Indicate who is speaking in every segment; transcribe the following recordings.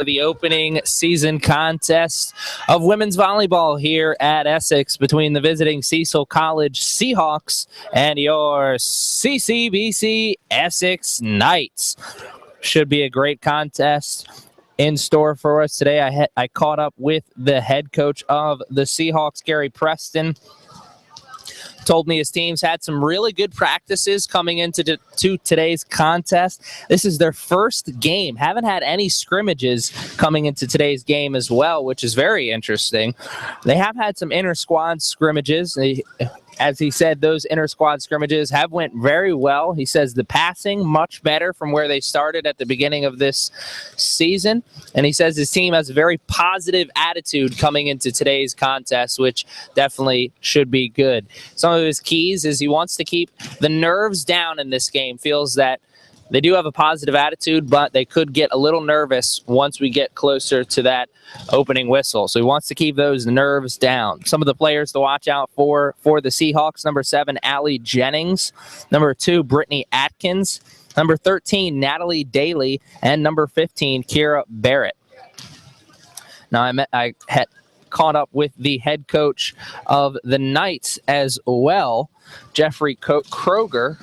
Speaker 1: the opening season contest of women's volleyball here at Essex between the visiting Cecil College Seahawks and your CCBC Essex Knights. Should be a great contest in store for us today. I caught up with the head coach of the Seahawks, Gary Preston. Told me his team's had some really good practices coming into today's contest. This is their first game. Haven't had any scrimmages coming into today's game as well, which is very interesting. They have had some inter-squad scrimmages. As he said, those inter-squad scrimmages have went very well. He says the passing much better from where they started at the beginning of this season. And he says his team has a very positive attitude coming into today's contest, which definitely should be good. Some of his keys is he wants to keep the nerves down in this game. Feels that they do have a positive attitude, but they could get a little nervous once we get closer to that opening whistle. So he wants to keep those nerves down. Some of the players to watch out for the Seahawks: number 7, Allie Jennings; number 2, Brittany Atkins; number 13, Natalie Daly; and number 15, Kira Barrett. Now, I had caught up with the head coach of the Knights as well, Jeffrey Koger,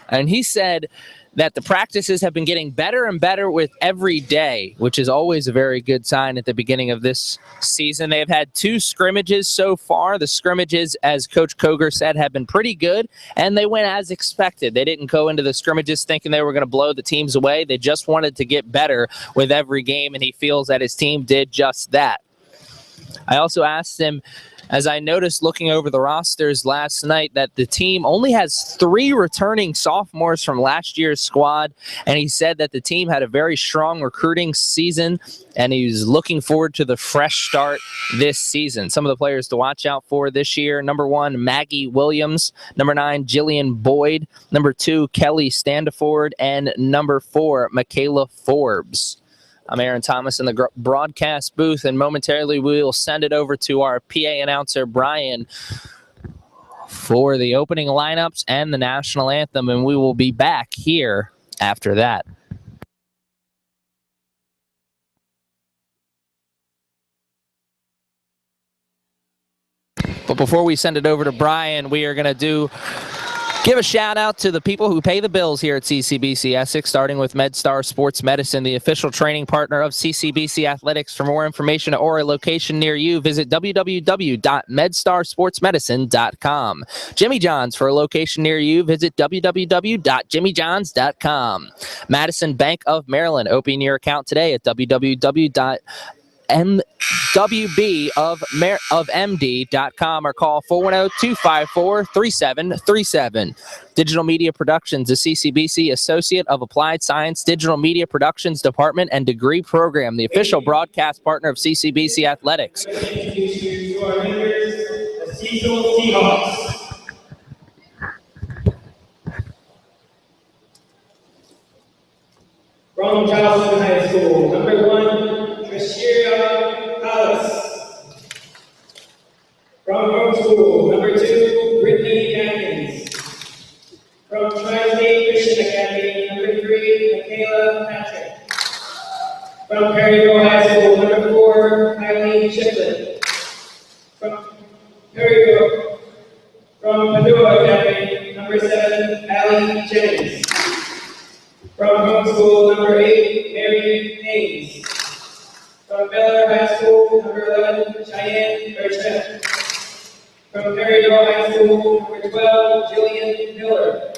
Speaker 1: and he said that the practices have been getting better and better with every day, which is always a very good sign at the beginning of this season. They have had 2 scrimmages so far. The scrimmages, as Coach Koger said, have been pretty good, and they went as expected. They didn't go into the scrimmages thinking they were going to blow the teams away. They just wanted to get better with every game, and he feels that his team did just that. I also asked him, as I noticed looking over the rosters last night, that the team only has 3 returning sophomores from last year's squad, and he said that the team had a very strong recruiting season, and he's looking forward to the fresh start this season. Some of the players to watch out for this year: number 1, Maggie Williams; number 9, Jillian Boyd; number 2, Kelly Standiford; and number 4, Michaela Forbes. I'm Aaron Thomas in the broadcast booth, and momentarily we will send it over to our PA announcer, Brian, for the opening lineups and the national anthem, and we will be back here after that. But before we send it over to Brian, we are going to give a shout out to the people who pay the bills here at CCBC Essex, starting with MedStar Sports Medicine, the official training partner of CCBC Athletics. For more information or a location near you, visit www.medstarsportsmedicine.com. Jimmy John's, for a location near you, visit www.jimmyjohns.com. Madison Bank of Maryland, open your account today at www.mwbofmd.com or call 410-254-3737. Digital Media Productions, a CCBC Associate of Applied Science Digital Media Productions Department and Degree Program, the official broadcast partner of CCBC Athletics.
Speaker 2: Introduce you to our members, the Cecil Seahawks. From Charleston High School, number 1, Trishira Hollis. From Home School, number 2, Brittany Atkins. From Tri-State Christian Academy, number 3, Michaela Patrick. From Perryville High School, number 4, Eileen Shiplett. From Perryville. From Padua Academy, number 7, Allie Jennings. From Home School, number 8, Mary Haynes. From Miller High School, number 11, Cheyenne Urchet. From Perryville High School, number 12, Jillian Miller.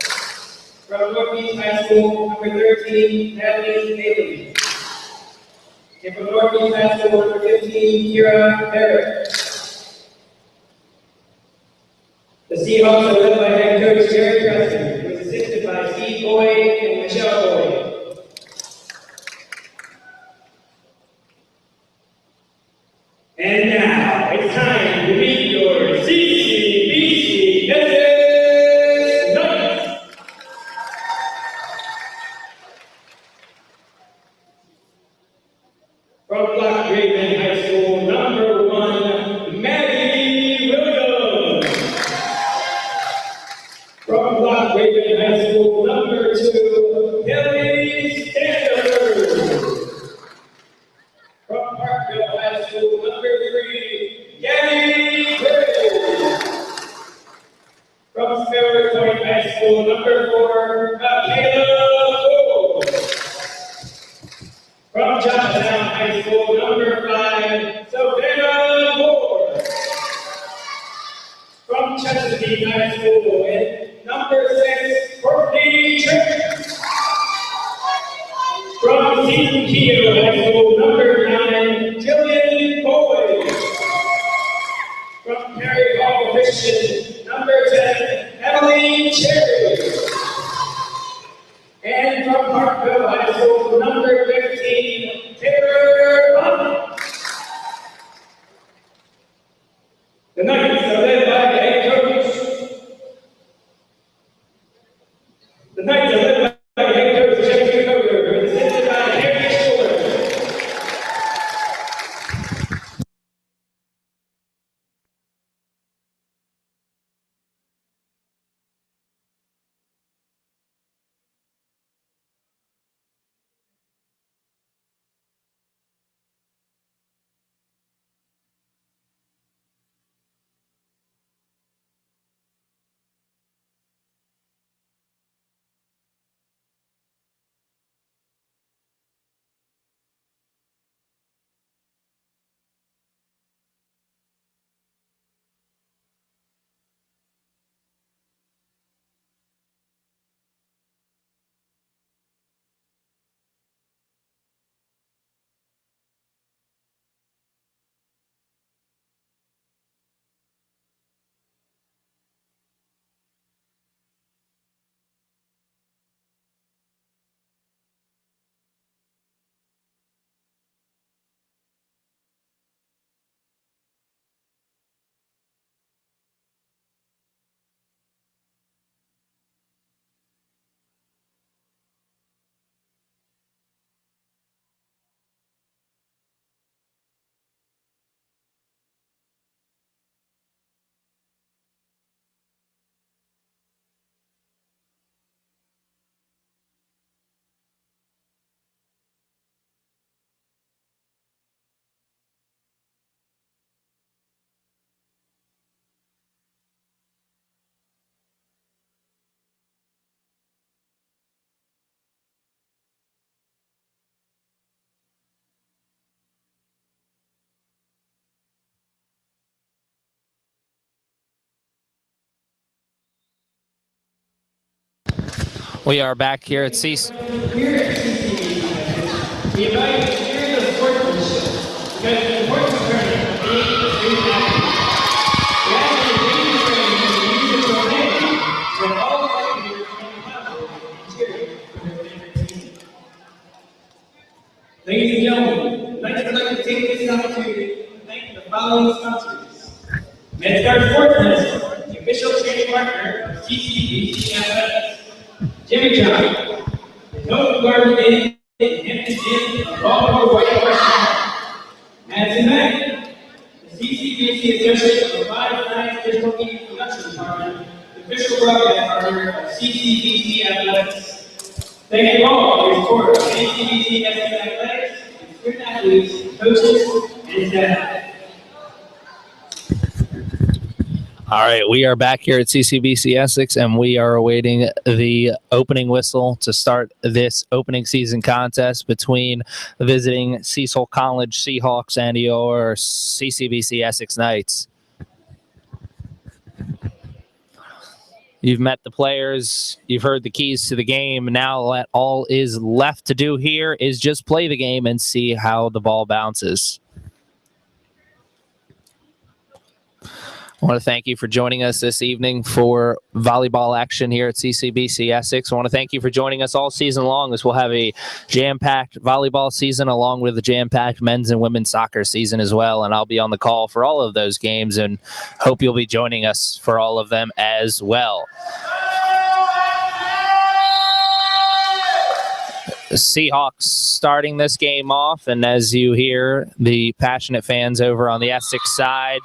Speaker 2: From Northeast High School, number 13, Natalie Daly. And from Northeast High School, number 15, Kira Barrett. The Seahawks are led by head coach Gary Preston, who is assisted by Steve Boyd and Michelle Boyd. And now, it's time to meet your CCBC Essex Knights. From Black Raven High School, number 1, Maggie Williams. From Black Raven High School, number 2, Kelly Standard. From Johnstown High School, number 5, Savannah Moore. From Chesapeake High School, with number 6, Courtney Tripp. From CCBC High School, number 9, Jillian Boyd. From Perry Hall Christian, number 10, Emily Cherry. And from Parkville High School, number 15, Taylor Hunt. The Knights are led by the head coach. The Knights are led by the head coach, Jeffrey Coder, presented by Harry Shore.
Speaker 1: We are back here at Cecil.
Speaker 2: Here at CCBC, we invite the spirit of sportsmanship because the importance of learning of being a student athlete. We actually bring training to the use of profanity when all of our leaders can collaborate and cheer for their favorite team. Ladies and gentlemen, I'd like to take this opportunity to thank the following sponsors. MedStar Sports Medicine, the official training partner of CCBC Essex. Jimmy John, the Hilton Garden Inn in Hampton Inn, and Baltimore White Horse. Madison Knight, the CCBC Associate of Applied Science Digital Media Production Department, the official broadcast partner of CCBC Athletics. Thank you all for your support of CCBC Essex Athletics, and student athletes, coaches, and staff.
Speaker 1: All right, we are back here at CCBC Essex, and we are awaiting the opening whistle to start this opening season contest between the visiting Cecil College Seahawks and your CCBC Essex Knights. You've met the players, you've heard the keys to the game. Now all is left to do here is just play the game and see how the ball bounces. I want to thank you for joining us this evening for volleyball action here at CCBC Essex. I want to thank you for joining us all season long, as we'll have a jam-packed volleyball season along with a jam-packed men's and women's soccer season as well. And I'll be on the call for all of those games and hope you'll be joining us for all of them as well. The Seahawks starting this game off, and as you hear the passionate fans over on the Essex side,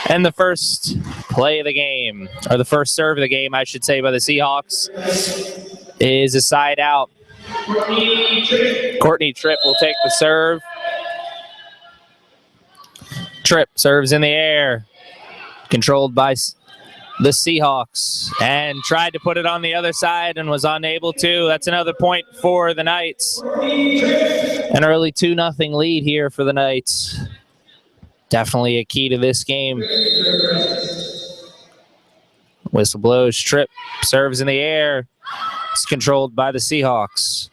Speaker 1: and the first play of the game, or the first serve of the game, I should say, by the Seahawks is a side out. Courtney Tripp will take the serve. Tripp serves in the air, controlled by the Seahawks and tried to put it on the other side and was unable to. That's another point for the Knights. An early 2-0 lead here for the Knights. Definitely a key to this game. Whistle blows, trip, serves in the air. It's controlled by the Seahawks.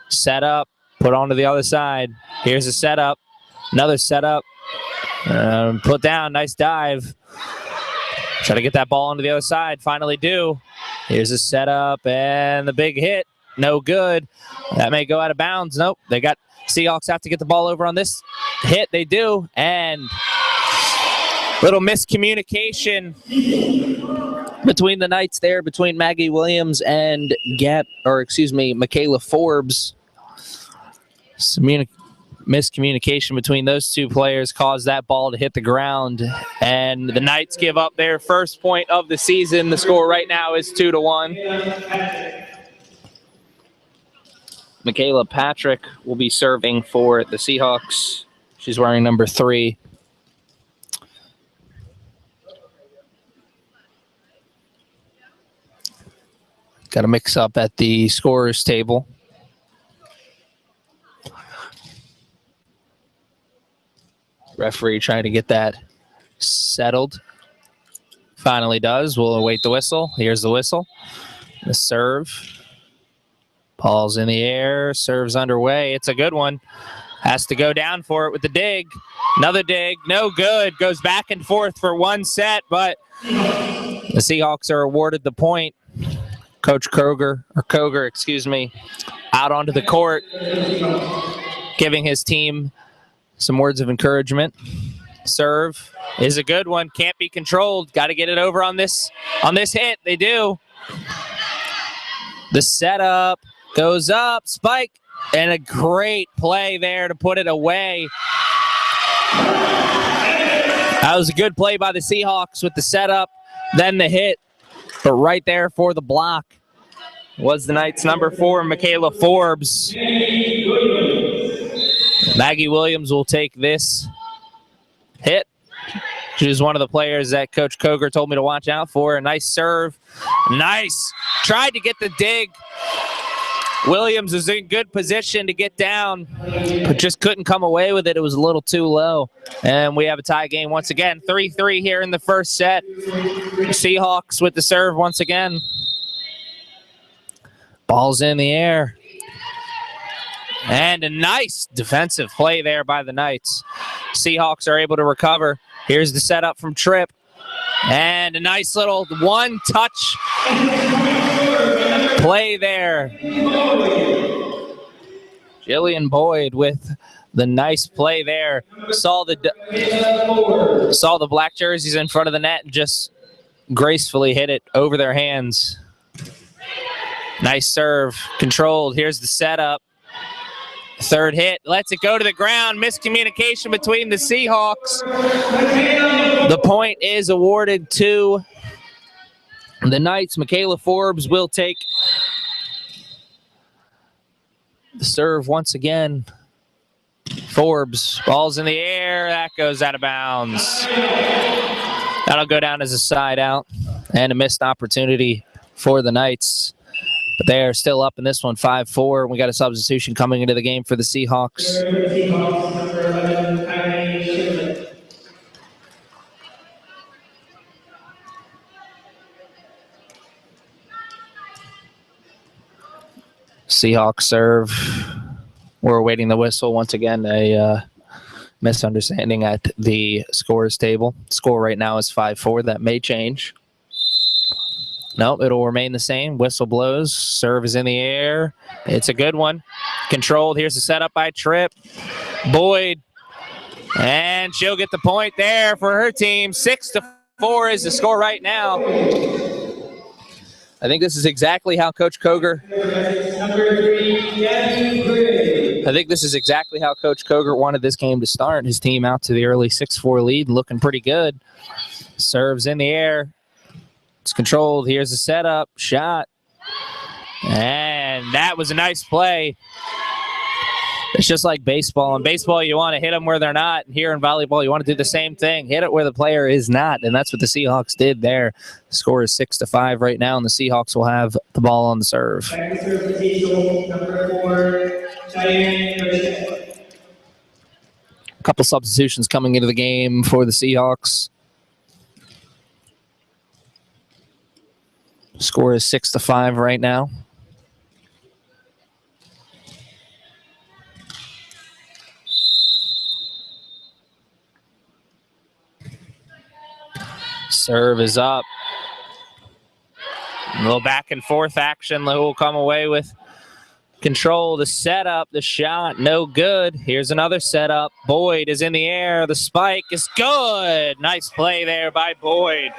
Speaker 1: Set up, put onto the other side. Here's a setup, another setup. Put down, nice dive. Try to get that ball onto the other side, finally do. Here's a setup and the big hit, no good. That may go out of bounds. Nope, they got Seahawks have to get the ball over on this hit. They do, and little miscommunication between the Knights there, between Maggie Williams and Michaela Forbes. Miscommunication between those two players caused that ball to hit the ground, and the Knights give up their first point of the season. The score right now is 2-1. Michaela Patrick will be serving for the Seahawks. She's wearing number 3. Got a mix up at the scorer's table. Referee trying to get that settled. Finally does. We'll await the whistle. Here's the whistle. The serve. Ball's in the air. Serve's underway. It's a good one. Has to go down for it with the dig. Another dig. No good. Goes back and forth for one set, but the Seahawks are awarded the point. Coach Koger, out onto the court, giving his team some words of encouragement. Serve is a good one. Can't be controlled. Got to get it over on this hit. They do. The setup goes up, spike, and a great play there to put it away. That was a good play by the Seahawks with the setup, then the hit. But right there for the block was the Knights' number 4, Michaela Forbes. Maggie Williams will take this hit. She's one of the players that Coach Koger told me to watch out for. A nice serve. Nice. Tried to get the dig. Williams is in good position to get down, but just couldn't come away with it. It was a little too low. And we have a tie game once again. 3-3 here in the first set. Seahawks with the serve once again. Ball's in the air. And a nice defensive play there by the Knights. Seahawks are able to recover. Here's the setup from Tripp. And a nice little one-touch play there. Jillian Boyd with the nice play there. Saw the black jerseys in front of the net and just gracefully hit it over their hands. Nice serve, controlled. Here's the setup. Third hit, lets it go to the ground. Miscommunication between the Seahawks. The point is awarded to the Knights. Michaela Forbes will take the serve once again. Forbes, ball's in the air. That goes out of bounds. That'll go down as a side out and a missed opportunity for the Knights. But they are still up in this one, 5-4. We got a substitution coming into the game for the Seahawks. Seahawks serve. We're awaiting the whistle. Once again, a misunderstanding at the scores table. Score right now is 5-4. That may change. No, it'll remain the same. Whistle blows. Serve is in the air. It's a good one. Controlled. Here's the setup by Tripp. Boyd. And she'll get the point there for her team. 6-4 is the score right now. I think this is exactly how Coach Koger wanted this game to start. His team out to the early 6-4 lead, looking pretty good. Serves in the air. It's controlled. Here's the setup. Shot. And that was a nice play. It's just like baseball. In baseball, you want to hit them where they're not. And here in volleyball, you want to do the same thing. Hit it where the player is not. And that's what the Seahawks did there. The score is 6-5 right now, and the Seahawks will have the ball on the serve.
Speaker 2: Back to serve for Cecil, number 4, Cheyenne Rochelle.
Speaker 1: A couple substitutions coming into the game for the Seahawks. Score is 6-5 right now. Serve is up. A little back and forth action. Who will come away with control? The setup, the shot, no good. Here's another setup. Boyd is in the air. The spike is good. Nice play there by Boyd.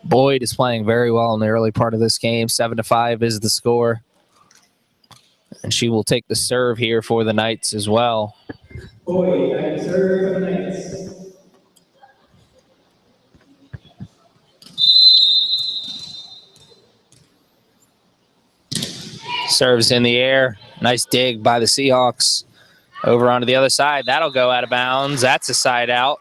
Speaker 1: Boyd is playing very well in the early part of this game. 7-5 is the score. And she will take the serve here for the Knights as well.
Speaker 2: Boyd, back to serve for the Knights.
Speaker 1: Serves in the air. Nice dig by the Seahawks. Over onto the other side. That'll go out of bounds. That's a side out.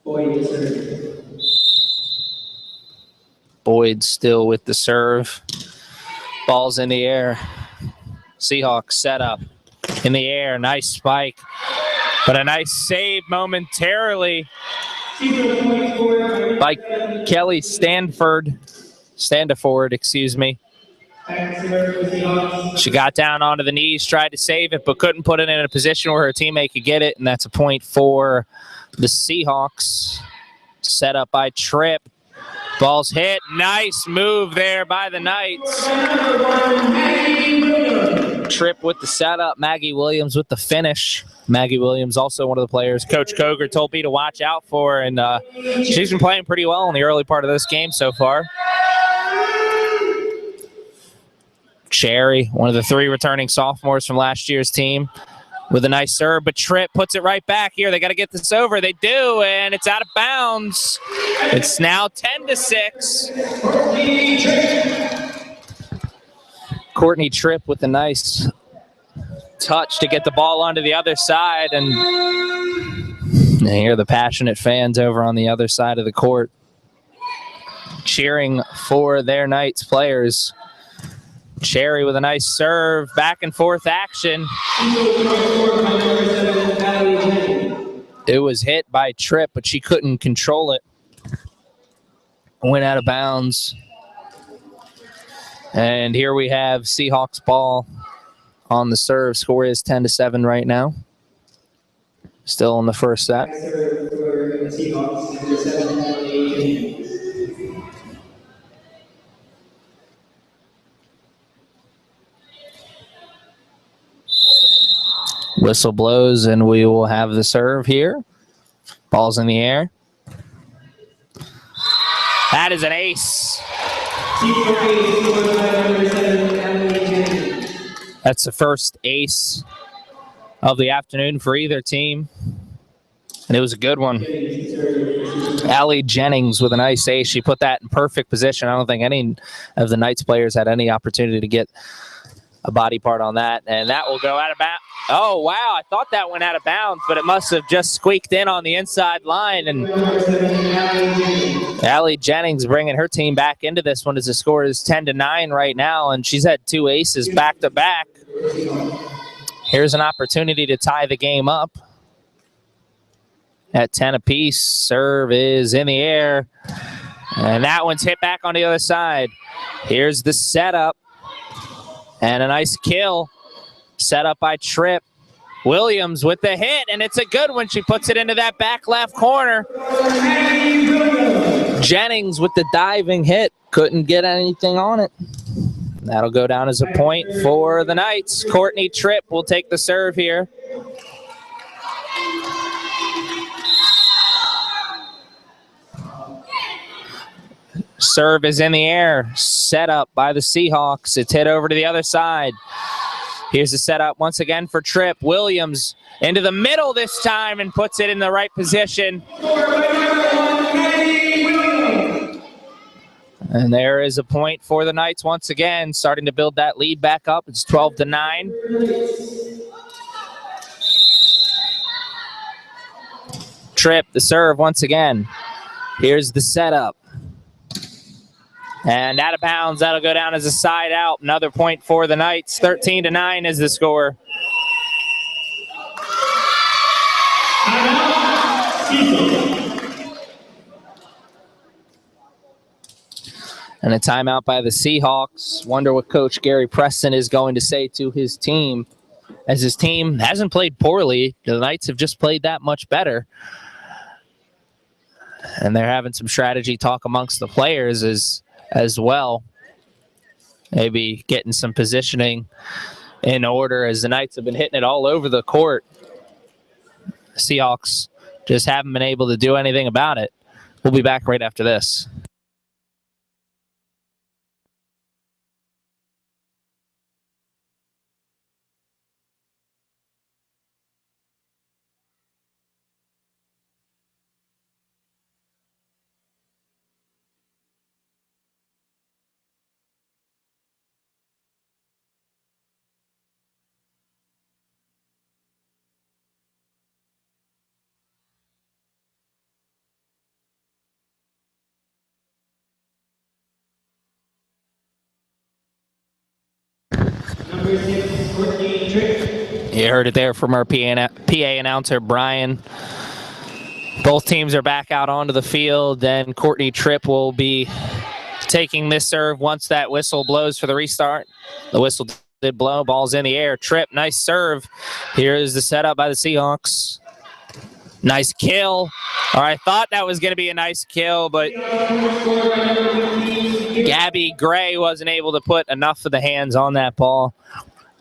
Speaker 2: Boyd serve.
Speaker 1: Boyd still with the serve. Ball's in the air. Seahawks set up in the air. Nice spike. But a nice save momentarily by Kelly Standiford, excuse me. She got down onto the knees, tried to save it, but couldn't put it in a position where her teammate could get it, and that's a point for the Seahawks. Set up by Tripp. Ball's hit. Nice move there by the Knights. Tripp with the setup. Maggie Williams with the finish. Maggie Williams also one of the players Coach Koger told me to watch out for, and she's been playing pretty well in the early part of this game so far. Cherry, one of the 3 returning sophomores from last year's team, with a nice serve, but Tripp puts it right back here. They got to get this over. They do, and it's out of bounds. It's now 10-6. Courtney Tripp with a nice touch to get the ball onto the other side, and hear the passionate fans over on the other side of the court cheering for their Knights players. Cherry with a nice serve, back and forth action. It was hit by Tripp, but she couldn't control it. Went out of bounds. And here we have Seahawks ball on the serve. Score is 10-7 right now. Still in the first set. Whistle blows, and we will have the serve here. Ball's in the air. That is an ace. That's the first ace of the afternoon for either team, and it was a good one. Allie Jennings with a nice ace. She put that in perfect position. I don't think any of the Knights players had any opportunity to get a body part on that, and that will go out of bounds. Oh, wow, I thought that went out of bounds, but it must have just squeaked in on the inside line, and Allie Jennings bringing her team back into this one as the score is 10-9 right now, and she's had 2 aces back-to-back. Here's an opportunity to tie the game up at 10 apiece. Serve is in the air, and that one's hit back on the other side. Here's the setup. And a nice kill set up by Tripp. Williams with the hit, and it's a good one. She puts it into that back left corner. Jennings with the diving hit. Couldn't get anything on it. That'll go down as a point for the Knights. Courtney Tripp will take the serve here. Serve is in the air. Set up by the Seahawks. It's hit over to the other side. Here's the setup once again for Tripp. Williams into the middle this time and puts it in the right position. And there is a point for the Knights once again, starting to build that lead back up. It's 12-9. Tripp, the serve once again. Here's the setup. And out of bounds, that'll go down as a side out. Another point for the Knights. 13-9 is the score. And a timeout by the Seahawks. Wonder what Coach Gary Preston is going to say to his team, as his team hasn't played poorly. The Knights have just played that much better. And they're having some strategy talk amongst the players as well. Maybe getting some positioning in order, as the Knights have been hitting it all over the court. Seahawks just haven't been able to do anything about it. We'll be back right after this. You heard it there from our PA announcer, Brian. Both teams are back out onto the field. Then Courtney Tripp will be taking this serve once that whistle blows for the restart. The whistle did blow. Ball's in the air. Tripp, nice serve. Here is the setup by the Seahawks. Nice kill. Or I thought that was going to be a nice kill, but Gabby Gray wasn't able to put enough of the hands on that ball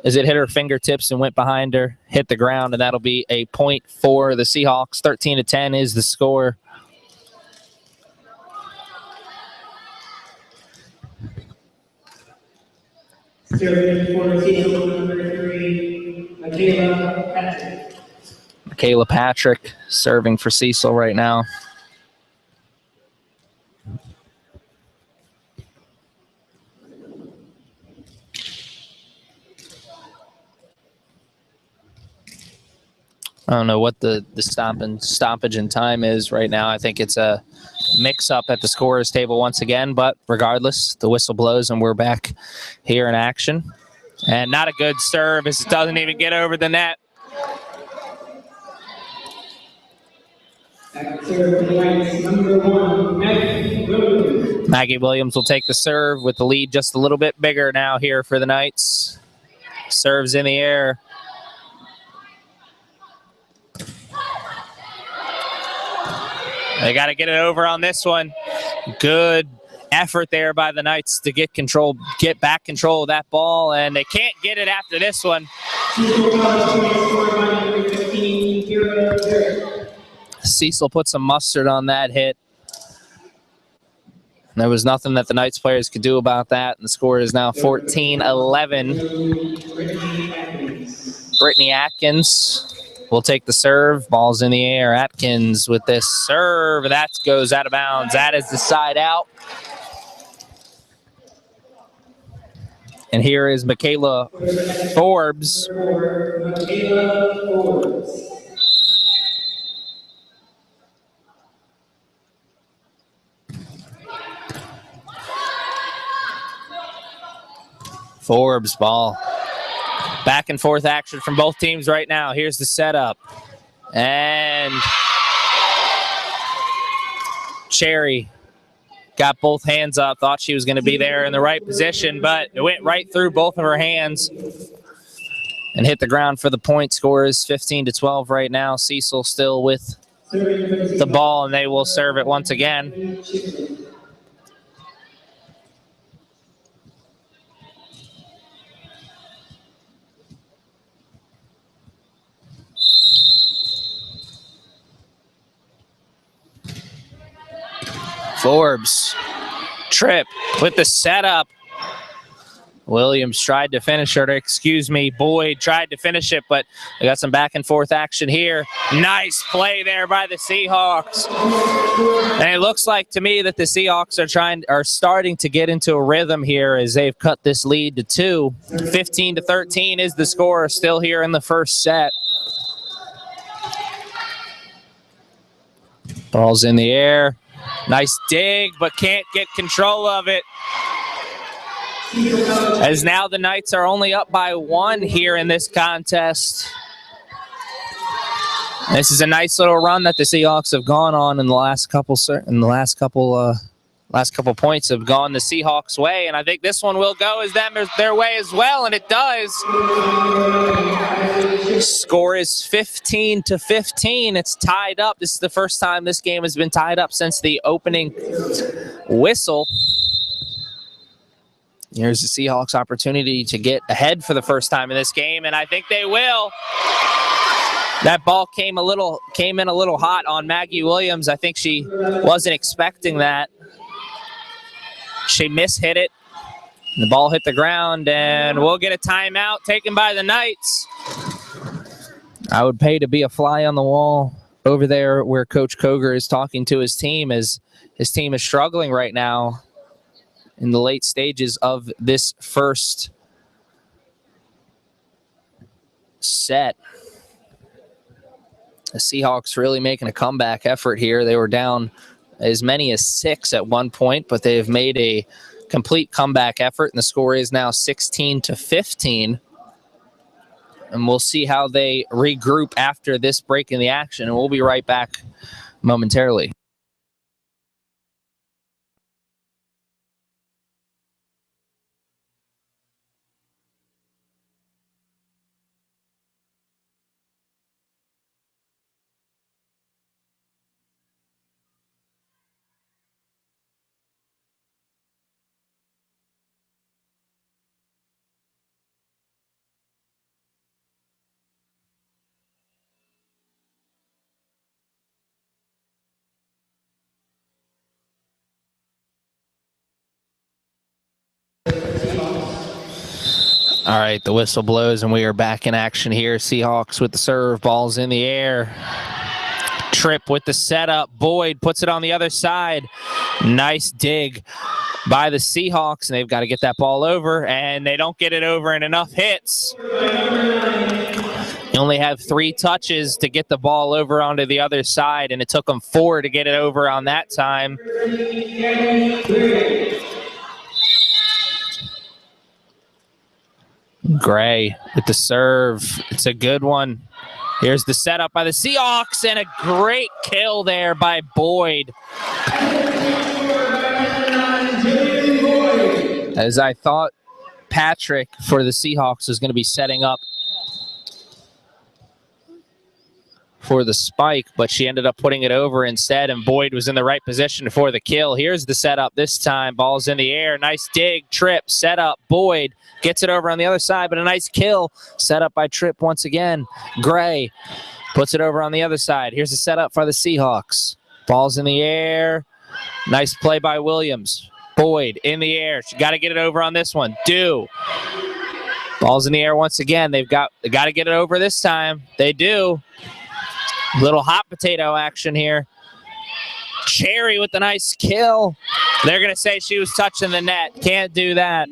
Speaker 1: as it hit her fingertips and went behind her, hit the ground, and that'll be a point for the Seahawks. 13-10 is the score.
Speaker 2: Serving for Cecil, number 3, Michaela Patrick.
Speaker 1: Michaela Patrick serving for Cecil right now. I don't know what the stoppage in time is right now. I think it's a mix-up at the scorer's table once again, but regardless, the whistle blows and we're back here in action. And not a good serve as it doesn't even get over the net.
Speaker 2: Number 1, Maggie Williams.
Speaker 1: Maggie Williams will take the serve with the lead just a little bit bigger now here for the Knights. Serves in the air. They got to get it over on this one. Good effort there by the Knights to get back control of that ball, and they can't get it after this one. Cecil put some mustard on that hit. There was nothing that the Knights players could do about that, and the score is now 14-11. Brittany Atkins will take the serve. Ball's in the air. Atkins with this serve. That goes out of bounds. That is the side out. And here is Michaela Forbes. Forbes ball. Back and forth action from both teams right now. Here's the setup. And Cherry got both hands up. Thought she was going to be there in the right position, but it went right through both of her hands and hit the ground for the point. Score is 15-12 right now. Cecil still with the ball, and they will serve it once again. Forbes, Tripp with the setup. Williams tried to finish it, excuse me, Boyd tried to finish it, but we got some back and forth action here. Nice play there by the Seahawks. And it looks like to me that the Seahawks are starting to get into a rhythm here as they've cut this lead to 2. 15-13 is the score still here in the first set. Ball's in the air. Nice dig, but can't get control of it. As now the Knights are only up by 1 here in this contest. This is a nice little run that the Seahawks have gone on in the last couple points have gone the Seahawks' way, and I think this one will go as their way as well, and it does. Score is 15-15. It's tied up. This is the first time this game has been tied up since the opening whistle. Here's the Seahawks' opportunity to get ahead for the first time in this game, and I think they will. That ball came in a little hot on Maggie Williams. I think she wasn't expecting that. She mishit it. The ball hit the ground, and we'll get a timeout taken by the Knights. I would pay to be a fly on the wall over there where Coach Koger is talking to his team, as his team is struggling right now in the late stages of this first set. The Seahawks really making a comeback effort here. They were down as many as 6 at one point, but they've made a complete comeback effort, and the score is now 16-15. And we'll see how they regroup after this break in the action, and we'll be right back momentarily. All right, the whistle blows, and we are back in action here. Seahawks with the serve. Ball's in the air. Tripp with the setup. Boyd puts it on the other side. Nice dig by the Seahawks, and they've got to get that ball over, and they don't get it over in enough hits. You only have 3 touches to get the ball over onto the other side, and it took them 4 to get it over on that time. Gray with the serve. It's a good one. Here's the setup by the Seahawks, and a great kill there by Boyd. As I thought Patrick for the Seahawks was going to be setting up for the spike, but she ended up putting it over instead, and Boyd was in the right position for the kill. Here's the setup this time. Ball's in the air. Nice dig. Tripp. Setup. Boyd gets it over on the other side, but a nice kill. Set up by Tripp once again. Gray puts it over on the other side. Here's the setup for the Seahawks. Ball's in the air. Nice play by Williams. Boyd in the air. She got to get it over on this one. Ball's in the air once again. They got to get it over this time. They do. Little hot potato action here. Cherry with the nice kill. They're going to say she was touching the net. Can't do that.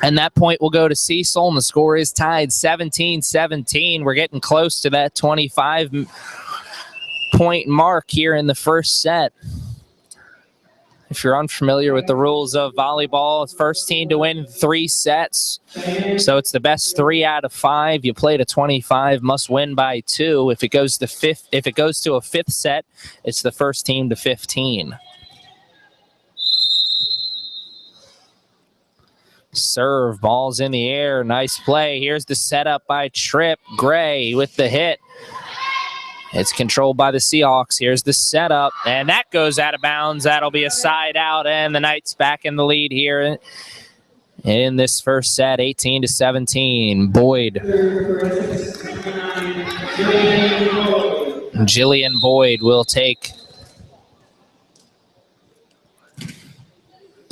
Speaker 1: And that point will go to Cecil, and the score is tied 17-17. We're getting close to that 25-point mark here in the first set. If you're unfamiliar with the rules of volleyball, it's first team to win 3 sets. So it's the best 3 out of 5. You play to 25, must win by 2. If it goes to a 5th set, it's the first team to 15. Serve, ball's in the air. Nice play. Here's the setup by Tripp. Gray with the hit. It's controlled by the Seahawks. Here's the setup, and that goes out of bounds. That'll be a side out, and the Knights back in the lead here in this first set, 18-17. Boyd. Jillian Boyd will take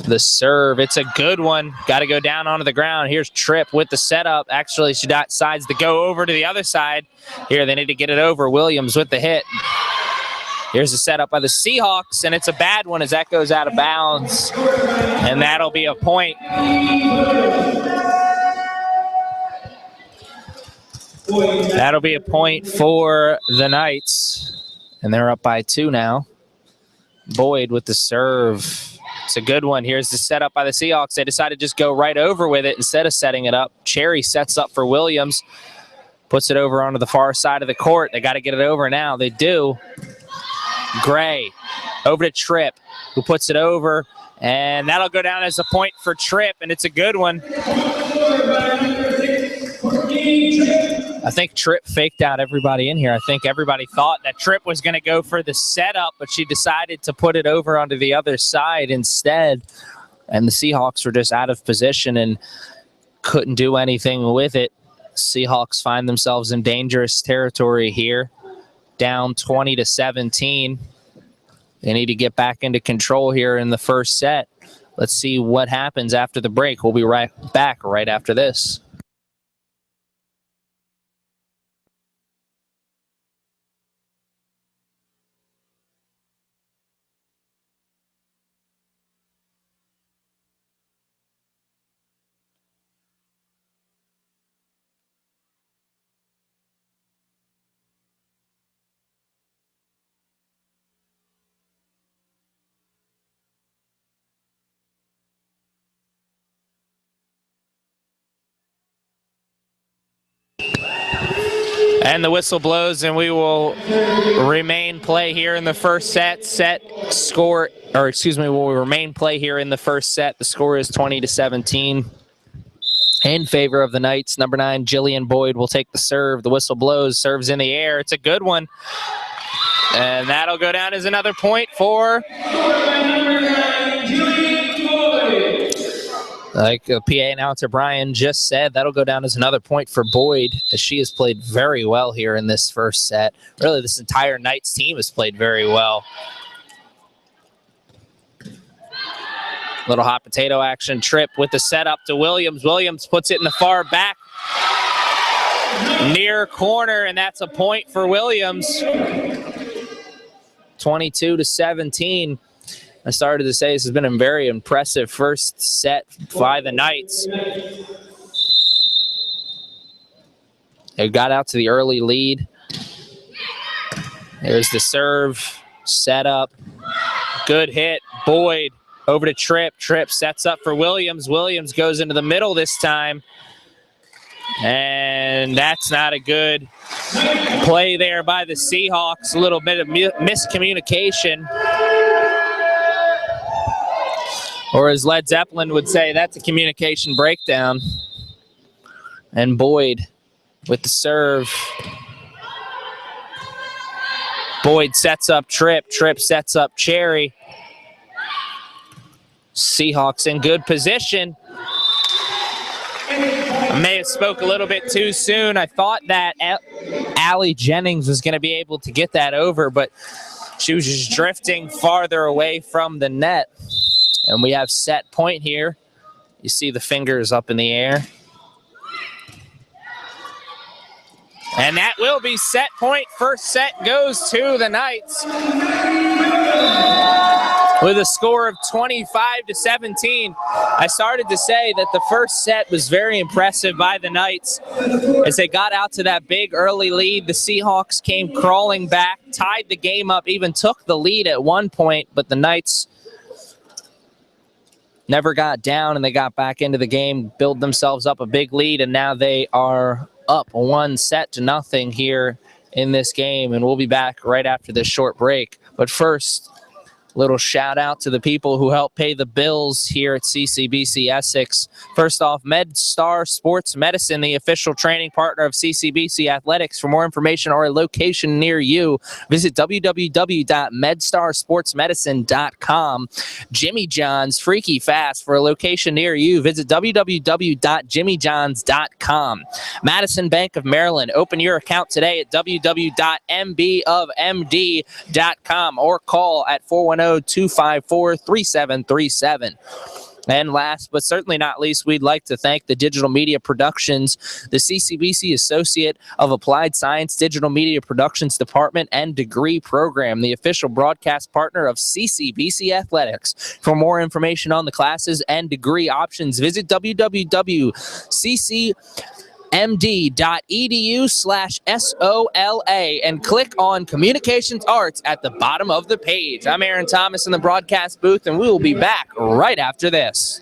Speaker 1: The serve, it's a good one. Got to go down onto the ground. Here's Tripp with the setup. Actually, she decides to go over to the other side. Here, they need to get it over. Williams with the hit. Here's the setup by the Seahawks, and it's a bad one as that goes out of bounds. And that'll be a point. That'll be a point for the Knights. And they're up by 2 now. Boyd with the serve. It's a good one. Here's the setup by the Seahawks. They decided to just go right over with it instead of setting it up. Cherry sets up for Williams. Puts it over onto the far side of the court. They got to get it over now. They do. Gray over to Tripp, who puts it over. And that'll go down as a point for Tripp, and it's a good one. I think Tripp faked out everybody in here. I think everybody thought that Tripp was going to go for the setup, but she decided to put it over onto the other side instead. And the Seahawks were just out of position and couldn't do anything with it. Seahawks find themselves in dangerous territory here, down 20-17. They need to get back into control here in the first set. Let's see what happens after the break. We'll be right back right after this. And the whistle blows, and we will remain play here in the first set. We'll remain play here in the first set. The score is 20-17 in favor of the Knights. Number 9, Jillian Boyd will take the serve. The whistle blows, serves in the air. It's a good one. And that'll go down as another point for... Like PA announcer Brian just said, that'll go down as another point for Boyd, as she has played very well here in this first set. Really, this entire Knights team has played very well. Little hot potato action. Tripp with the setup to Williams. Williams puts it in the far back near corner, and that's a point for Williams. 22-17. I started to say this has been a very impressive first set by the Knights. They got out to the early lead. There's the serve, set up, good hit. Boyd over to Tripp. Tripp sets up for Williams. Williams goes into the middle this time. And that's not a good play there by the Seahawks. A little bit of miscommunication. Or as Led Zeppelin would say, that's a communication breakdown. And Boyd with the serve. Boyd sets up Tripp. Tripp sets up Cherry. Seahawks in good position. I may have spoke a little bit too soon. I thought that Allie Jennings was going to be able to get that over, but she was just drifting farther away from the net. And we have set point here. You see the fingers up in the air. And that will be set point. First set goes to the Knights with a score of 25-17. I started to say that the first set was very impressive by the Knights. As they got out to that big early lead, the Seahawks came crawling back, tied the game up, even took the lead at one point, but the Knights never got down, and they got back into the game, built themselves up a big lead, and now they are up 1-0 here in this game, and we'll be back right after this short break. But first, little shout out to the people who help pay the bills here at CCBC Essex. First off, MedStar Sports Medicine, the official training partner of CCBC Athletics. For more information or a location near you, visit www.medstarsportsmedicine.com. Jimmy John's Freaky Fast, for a location near you, visit www.jimmyjohns.com. Madison Bank of Maryland, open your account today at www.mbofmd.com or call at 410 710-254-3737. And last but certainly not least, we'd like to thank the Digital Media Productions, the CCBC Associate of Applied Science Digital Media Productions Department and Degree Program, the official broadcast partner of CCBC Athletics. For more information on the classes and degree options, visit www.ccmd.edu/SOLA and click on Communications Arts at the bottom of the page. I'm Aaron Thomas in the broadcast booth, and we will be back right after this.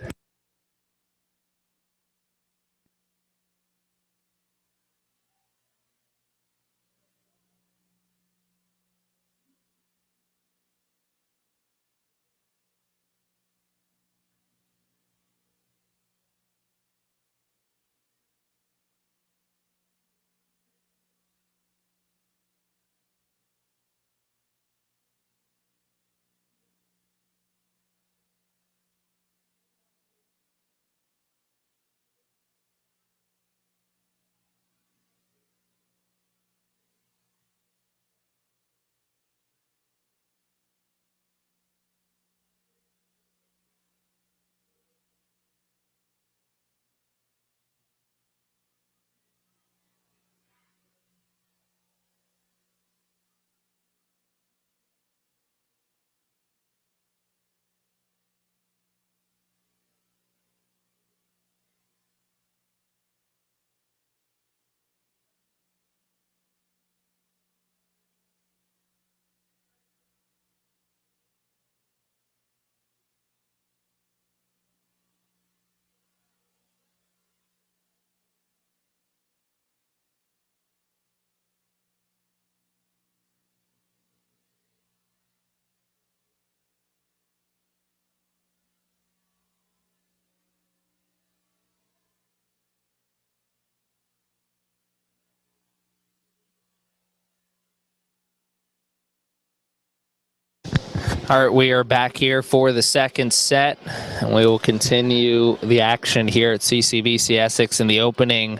Speaker 1: All right, we are back here for the second set, and we will continue the action here at CCBC Essex in the opening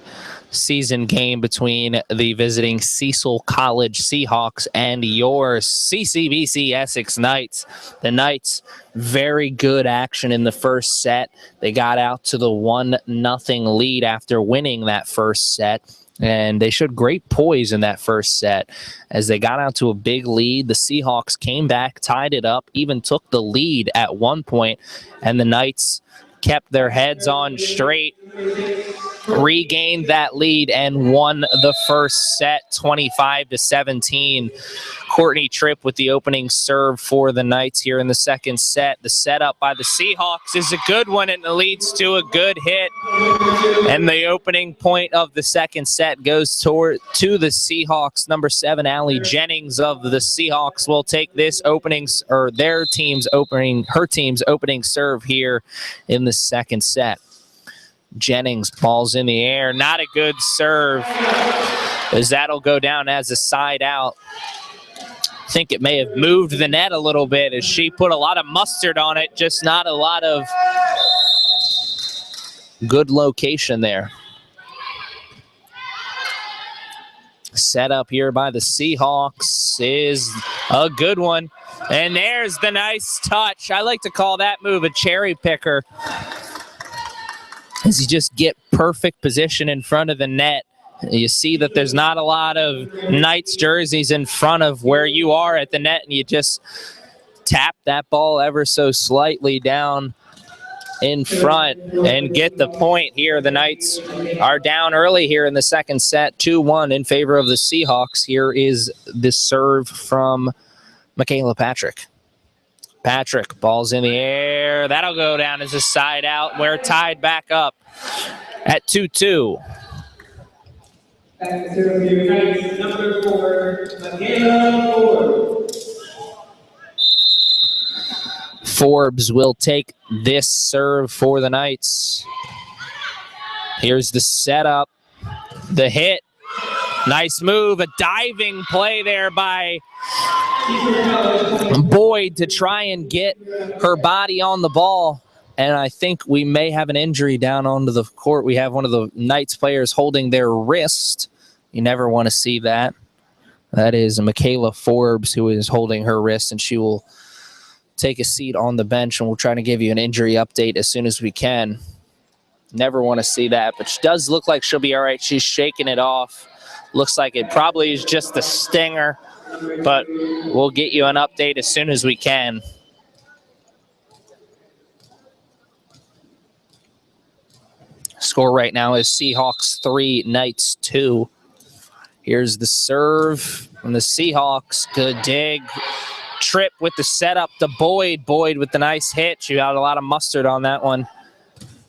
Speaker 1: season game between the visiting Cecil College Seahawks and your CCBC Essex Knights. The Knights, very good action in the first set. They got out to the 1-0 lead after winning that first set. And they showed great poise in that first set. As they got out to a big lead, the Seahawks came back, tied it up, even took the lead at one point, and the Knights kept their heads on straight, regained that lead, and won the first set 25-17. Courtney Tripp with the opening serve for the Knights here in the second set. The setup by the Seahawks is a good one, and it leads to a good hit. And the opening point of the second set goes to the Seahawks. Number 7, Allie Jennings of the Seahawks will take this her team's opening serve here in the second set. Jennings, ball's in the air. Not a good serve, as that'll go down as a side out. I think it may have moved the net a little bit as she put a lot of mustard on it, just not a lot of good location there. Set up here by the Seahawks is a good one. And there's the nice touch. I like to call that move a cherry picker, as you just get perfect position in front of the net. You see that there's not a lot of Knights jerseys in front of where you are at the net, and you just tap that ball ever so slightly down in front and get the point here. The Knights are down early here in the second set, 2-1 in favor of the Seahawks. Here is the serve from Michaela Patrick. Patrick, ball's in the air. That'll go down as a side out. We're tied back up at 2-2.
Speaker 2: Number 4, Michaela Forbes.
Speaker 1: Forbes will take this serve for the Knights. Here's the setup, the hit. Nice move, a diving play there by Boyd to try and get her body on the ball. And I think we may have an injury down onto the court. We have one of the Knights players holding their wrist. You never want to see that. That is Michaela Forbes who is holding her wrist, and she will take a seat on the bench, and we'll try to give you an injury update as soon as we can. Never want to see that, but she does look like she'll be all right. She's shaking it off. Looks like it probably is just a stinger, but we'll get you an update as soon as we can. Score right now is Seahawks 3, Knights 2. Here's the serve from the Seahawks. Good dig. Tripp with the setup to Boyd. Boyd with the nice hit. She got a lot of mustard on that one.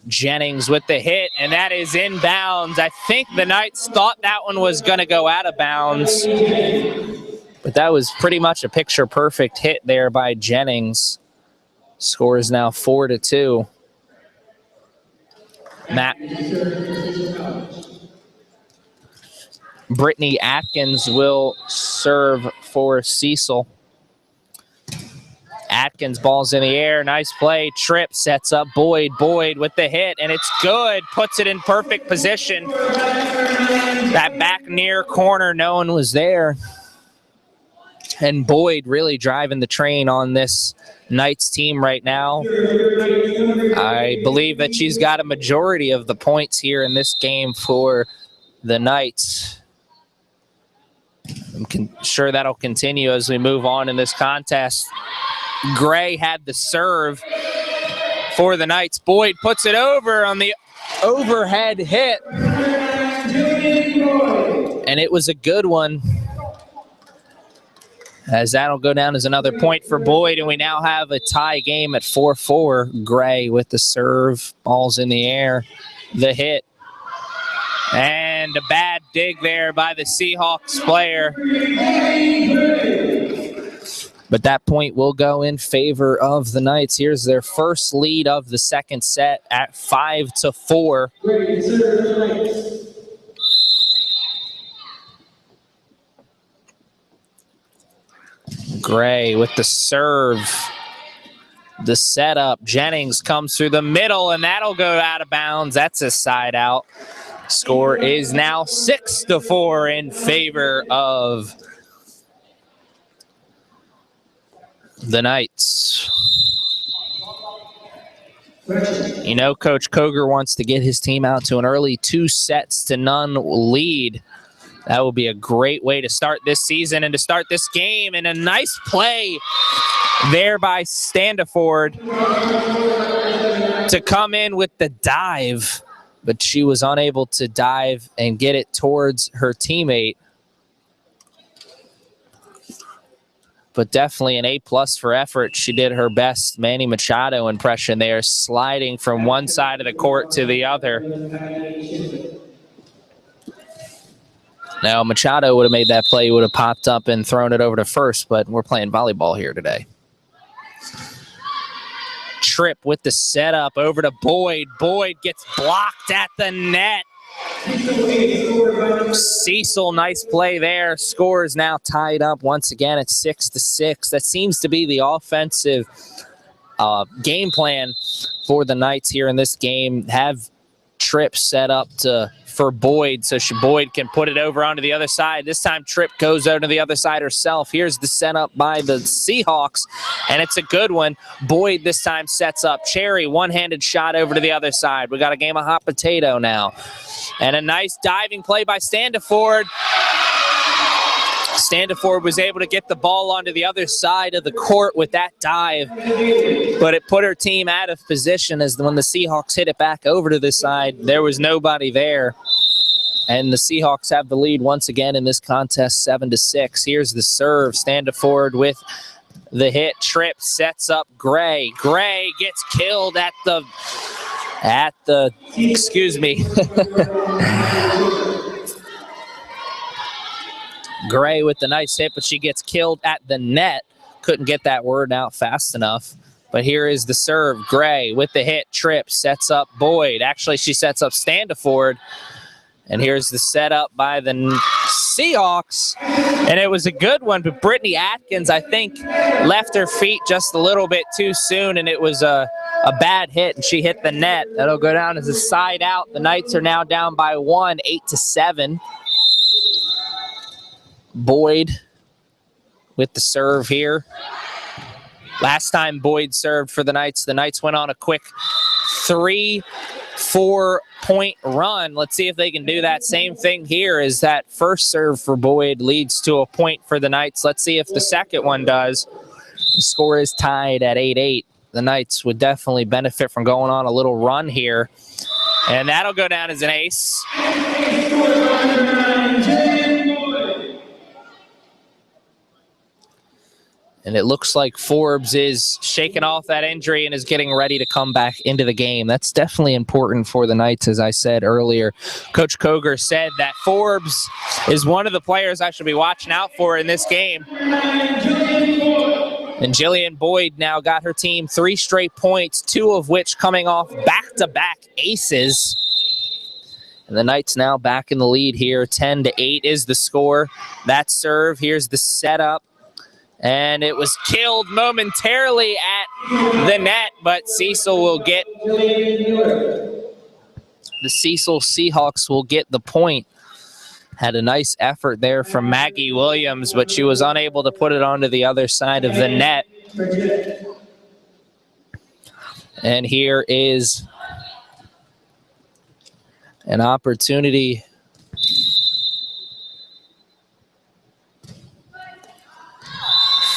Speaker 1: Jennings with the hit, and that is inbounds. I think the Knights thought that one was going to go out of bounds, but that was pretty much a picture-perfect hit there by Jennings. Score is now 4-2. Brittany Atkins will serve for Cecil. Atkins, ball's in the air. Nice play. Tripp sets up Boyd. Boyd with the hit, and it's good. Puts it in perfect position. That back near corner, no one was there. And Boyd really driving the train on this Knights team right now. I believe that she's got a majority of the points here in this game for the Knights. I'm sure that'll continue as we move on in this contest. Gray had the serve for the Knights. Boyd puts it over on the overhead hit. And it was a good one, as that'll go down as another point for Boyd. And we now have a tie game at 4-4. Gray with the serve. Ball's in the air. The hit. And a bad dig there by the Seahawks player. But that point will go in favor of the Knights. Here's their first lead of the second set at 5-4. Gray with the serve. The setup. Jennings comes through the middle, and that'll go out of bounds. That's a side out. Score is now 6-4 in favor of the Knights. You know, Coach Koger wants to get his team out to an early 2-0 lead. That will be a great way to start this season and to start this game. And a nice play there by Standiford to come in with the dive, but she was unable to dive and get it towards her teammate. But definitely an A+ for effort. She did her best Manny Machado impression there, sliding from one side of the court to the other. Now, Machado would have made that play, would have popped up and thrown it over to first, but we're playing volleyball here today. Tripp with the setup over to Boyd. Boyd gets blocked at the net. Cecil, nice play there. Score is now tied up once again at 6-6. That seems to be the offensive game plan for the Knights here in this game. Have Tripp set up for Boyd, so Boyd can put it over onto the other side. This time Tripp goes over to the other side herself. Here's the setup by the Seahawks, and it's a good one. Boyd this time sets up. Cherry, one-handed shot over to the other side. We got a game of hot potato now. And a nice diving play by Standiford. Standiford was able to get the ball onto the other side of the court with that dive, but it put her team out of position as when the Seahawks hit it back over to this side, there was nobody there. And the Seahawks have the lead once again in this contest, 7-6. Here's the serve. Standiford with the hit. Tripp sets up Gray. Gray gets killed at the excuse me. Gray with the nice hit, but she gets killed at the net. Couldn't get that word out fast enough. But here is the serve. Gray with the hit. Tripp sets up Boyd. Actually, she sets up Standiford. And here's the setup by the Seahawks. And it was a good one, but Brittany Atkins, I think, left her feet just a little bit too soon, and it was a bad hit, and she hit the net. That'll go down as a side out. The Knights are now down by 1, 8-7. Boyd with the serve here. Last time Boyd served for the Knights went on a quick 3-4 point run. Let's see if they can do that same thing here, as that first serve for Boyd leads to a point for the Knights. Let's see if the second one does. The score is tied at 8-8. The Knights would definitely benefit from going on a little run here. And that'll go down as an ace. And it looks like Forbes is shaking off that injury and is getting ready to come back into the game. That's definitely important for the Knights, as I said earlier. Coach Koger said that Forbes is one of the players I should be watching out for in this game. And Jillian Boyd now got her team 3 straight points, 2 of which coming off back-to-back aces. And the Knights now back in the lead here. 10-8 is the score. That serve, here's the setup. And it was killed momentarily at the net, but Cecil will get, the Cecil Seahawks will get the point. Had a nice effort there from Maggie Williams, but she was unable to put it onto the other side of the net. And here is an opportunity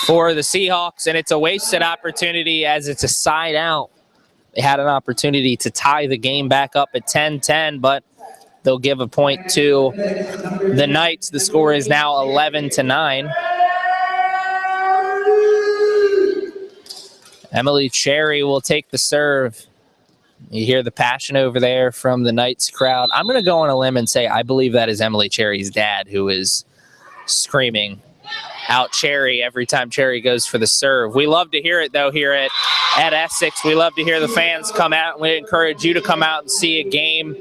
Speaker 1: for the Seahawks, and it's a wasted opportunity as it's a side out. They had an opportunity to tie the game back up at 10-10, but they'll give a point to the Knights. The score is now 11-9. Emily Cherry will take the serve. You hear the passion over there from the Knights crowd. I'm going to go on a limb and say I believe that is Emily Cherry's dad who is screaming out Cherry every time Cherry goes for the serve. We love to hear it, though, here at Essex. We love to hear the fans come out, and we encourage you to come out and see a game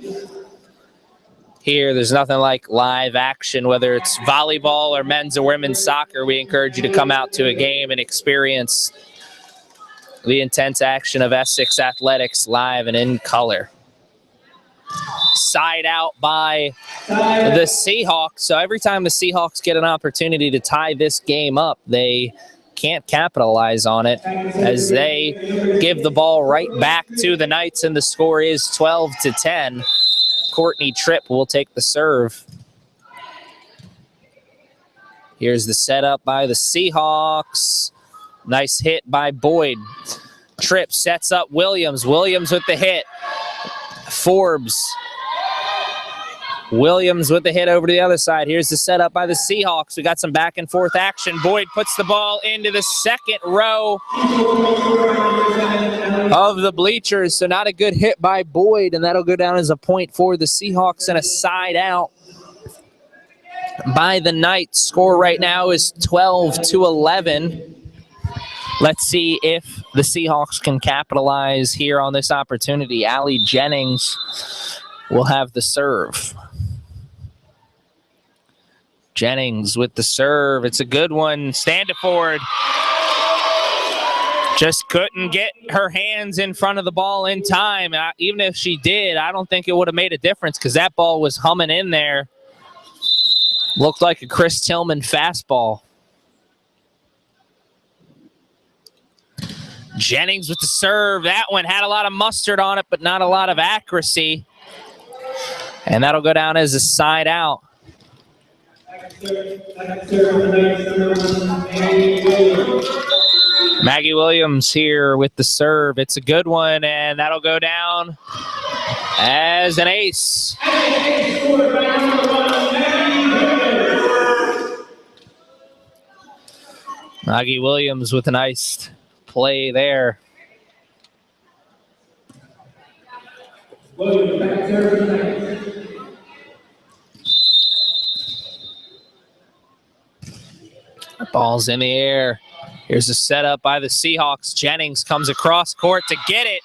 Speaker 1: here. There's nothing like live action, whether it's volleyball or men's or women's soccer. We encourage you to come out to a game and experience the intense action of Essex athletics live and in color. Side out by the Seahawks. So every time the Seahawks get an opportunity to tie this game up, they can't capitalize on it as they give the ball right back to the Knights, and the score is 12-10. Courtney Tripp will take the serve. Here's the setup by the Seahawks. Nice hit by Boyd. Tripp sets up Williams. Williams with the hit. Forbes. Williams with the hit over to the other side. Here's the setup by the Seahawks. We got some back and forth action. Boyd puts the ball into the second row of the bleachers. So not a good hit by Boyd, and that'll go down as a point for the Seahawks and a side out by the Knights. Score right now is 12-11. Let's see if the Seahawks can capitalize here on this opportunity. Allie Jennings will have the serve. Jennings with the serve. It's a good one. Standiford just couldn't get her hands in front of the ball in time. Even if she did, I don't think it would have made a difference because that ball was humming in there. Looked like a Chris Tillman fastball. Jennings with the serve. That one had a lot of mustard on it, but not a lot of accuracy. And that'll go down as a side out. Maggie Williams here with the serve. It's a good one, and that'll go down as an ace. Maggie Williams with a nice play there. Ball's in the air. Here's a setup by the Seahawks. Jennings comes across court to get it.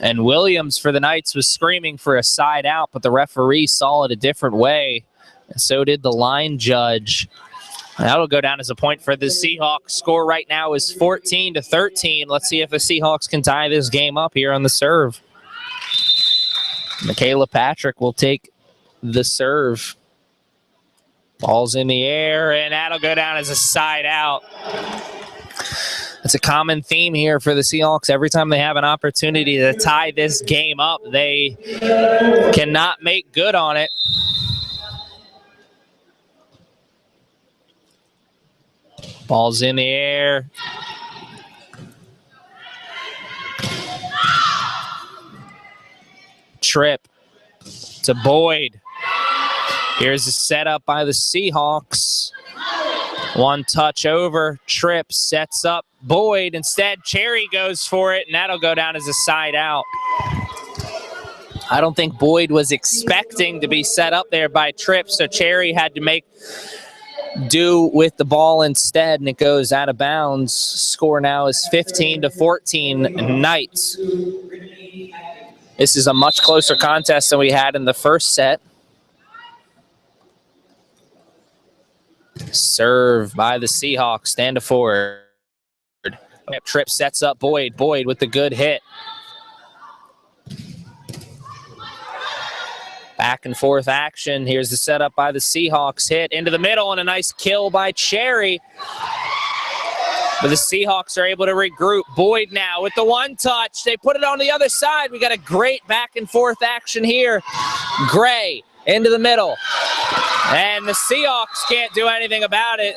Speaker 1: And Williams for the Knights was screaming for a side out, but the referee saw it a different way. And so did the line judge. That'll go down as a point for the Seahawks. Score right now is 14-13. Let's see if the Seahawks can tie this game up here on the serve. Michaela Patrick will take the serve. Ball's in the air, and that'll go down as a side out. It's a common theme here for the Seahawks. Every time they have an opportunity to tie this game up, they cannot make good on it. Ball's in the air. Trip to Boyd. Here's a setup by the Seahawks. One touch over. Trip sets up Boyd. Instead, Cherry goes for it, and that'll go down as a side out. I don't think Boyd was expecting to be set up there by Tripp, so Cherry had to make do with the ball instead, and it goes out of bounds. Score now is 15-14 Knights. This is a much closer contest than we had in the first set. Serve by the Seahawks, stand to forward. Tripp sets up Boyd. Boyd with the good hit. Back and forth action. Here's the setup by the Seahawks. Hit into the middle and a nice kill by Cherry. But the Seahawks are able to regroup. Boyd now with the one touch. They put it on the other side. We got a great back and forth action here. Gray into the middle. And the Seahawks can't do anything about it.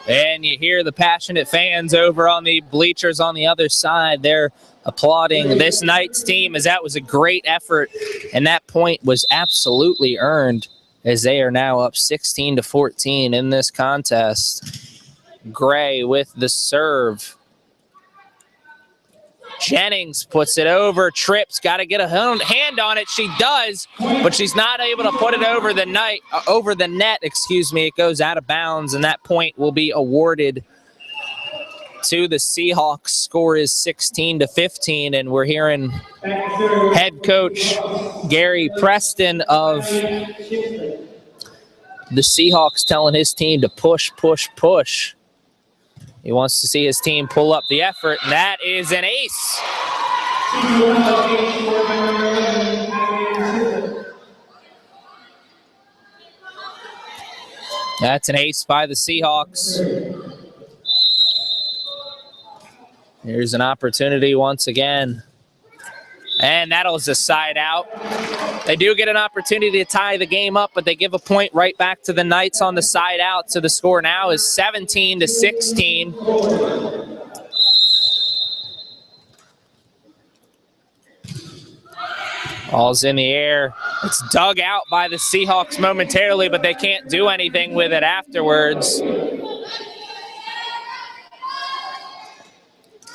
Speaker 1: And you hear the passionate fans over on the bleachers on the other side. They're applauding this Knights team, as that was a great effort. And that point was absolutely earned, as they are now up 16-14 in this contest. Gray with the serve. Jennings puts it over. Tripp's got to get a hand on it. She does, but she's not able to put it over the net. It goes out of bounds, and that point will be awarded to the Seahawks. Score is 16-15, and we're hearing head coach Gary Preston of the Seahawks telling his team to push, push, push. He wants to see his team pull up the effort, and that is an ace. That's an ace by the Seahawks. Here's an opportunity once again. And that'll just a side out. They do get an opportunity to tie the game up, but they give a point right back to the Knights on the side out. So the score now is 17-16. Ball's in the air. It's dug out by the Seahawks momentarily, but they can't do anything with it afterwards.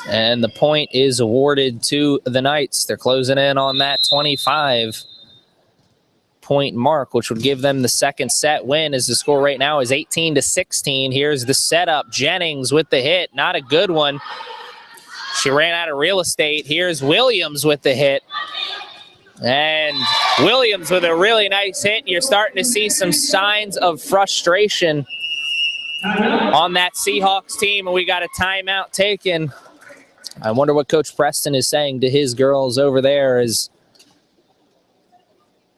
Speaker 1: And the point is awarded to the Knights. They're closing in on that 25-point mark, which would give them the second set win, as the score right now is 18-16. Here's the setup. Jennings with the hit. Not a good one. She ran out of real estate. Here's Williams with the hit. And Williams with a really nice hit. You're starting to see some signs of frustration on that Seahawks team, and we got a timeout taken. I wonder what Coach Preston is saying to his girls over there, as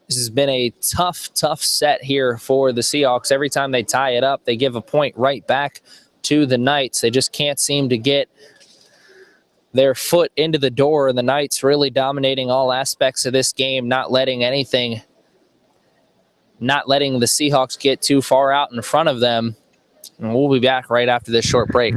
Speaker 1: this has been a tough set here for the Seahawks. Every time they tie it up, they give a point right back to the Knights. They just can't seem to get their foot into the door, and the Knights really dominating all aspects of this game, not letting the Seahawks get too far out in front of them. And we'll be back right after this short break.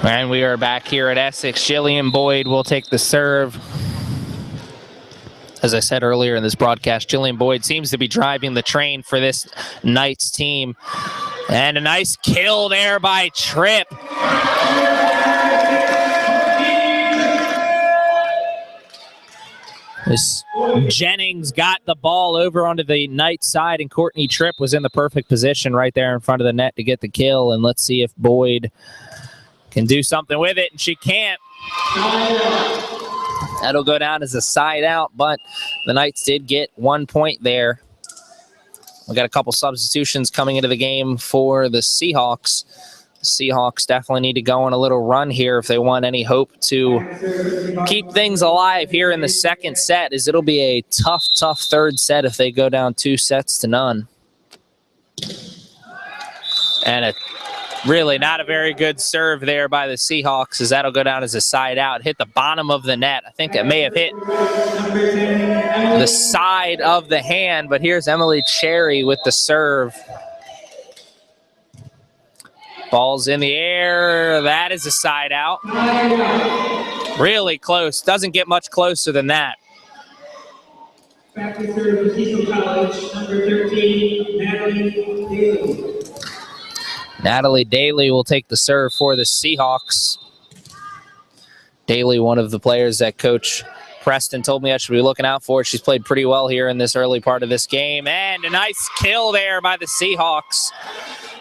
Speaker 1: And we are back here at Essex. Jillian Boyd will take the serve. As I said earlier in this broadcast, Jillian Boyd seems to be driving the train for this Knights team. And a nice kill there by Tripp. This Jennings got the ball over onto the Knights side, and Courtney Tripp was in the perfect position right there in front of the net to get the kill. And let's see if Boyd can do something with it, and she can't. That'll go down as a side out, but the Knights did get 1 point there. We got a couple substitutions coming into the game for the Seahawks. The Seahawks definitely need to go on a little run here if they want any hope to keep things alive here in the second set, as it'll be a tough third set if they go down 2-0. And really not a very good serve there by the Seahawks, as that'll go down as a side out. Hit the bottom of the net. I think it may have hit the side of the hand, but here's Emily Cherry with the serve. Ball's in the air. That is a side out. Really close. Doesn't get much closer than that.
Speaker 2: Back to serve Cecil College, number 13, Natalie Daly.
Speaker 1: Natalie Daly will take the serve for the Seahawks. Daly, one of the players that Coach Preston told me I should be looking out for. She's played pretty well here in this early part of this game. And a nice kill there by the Seahawks,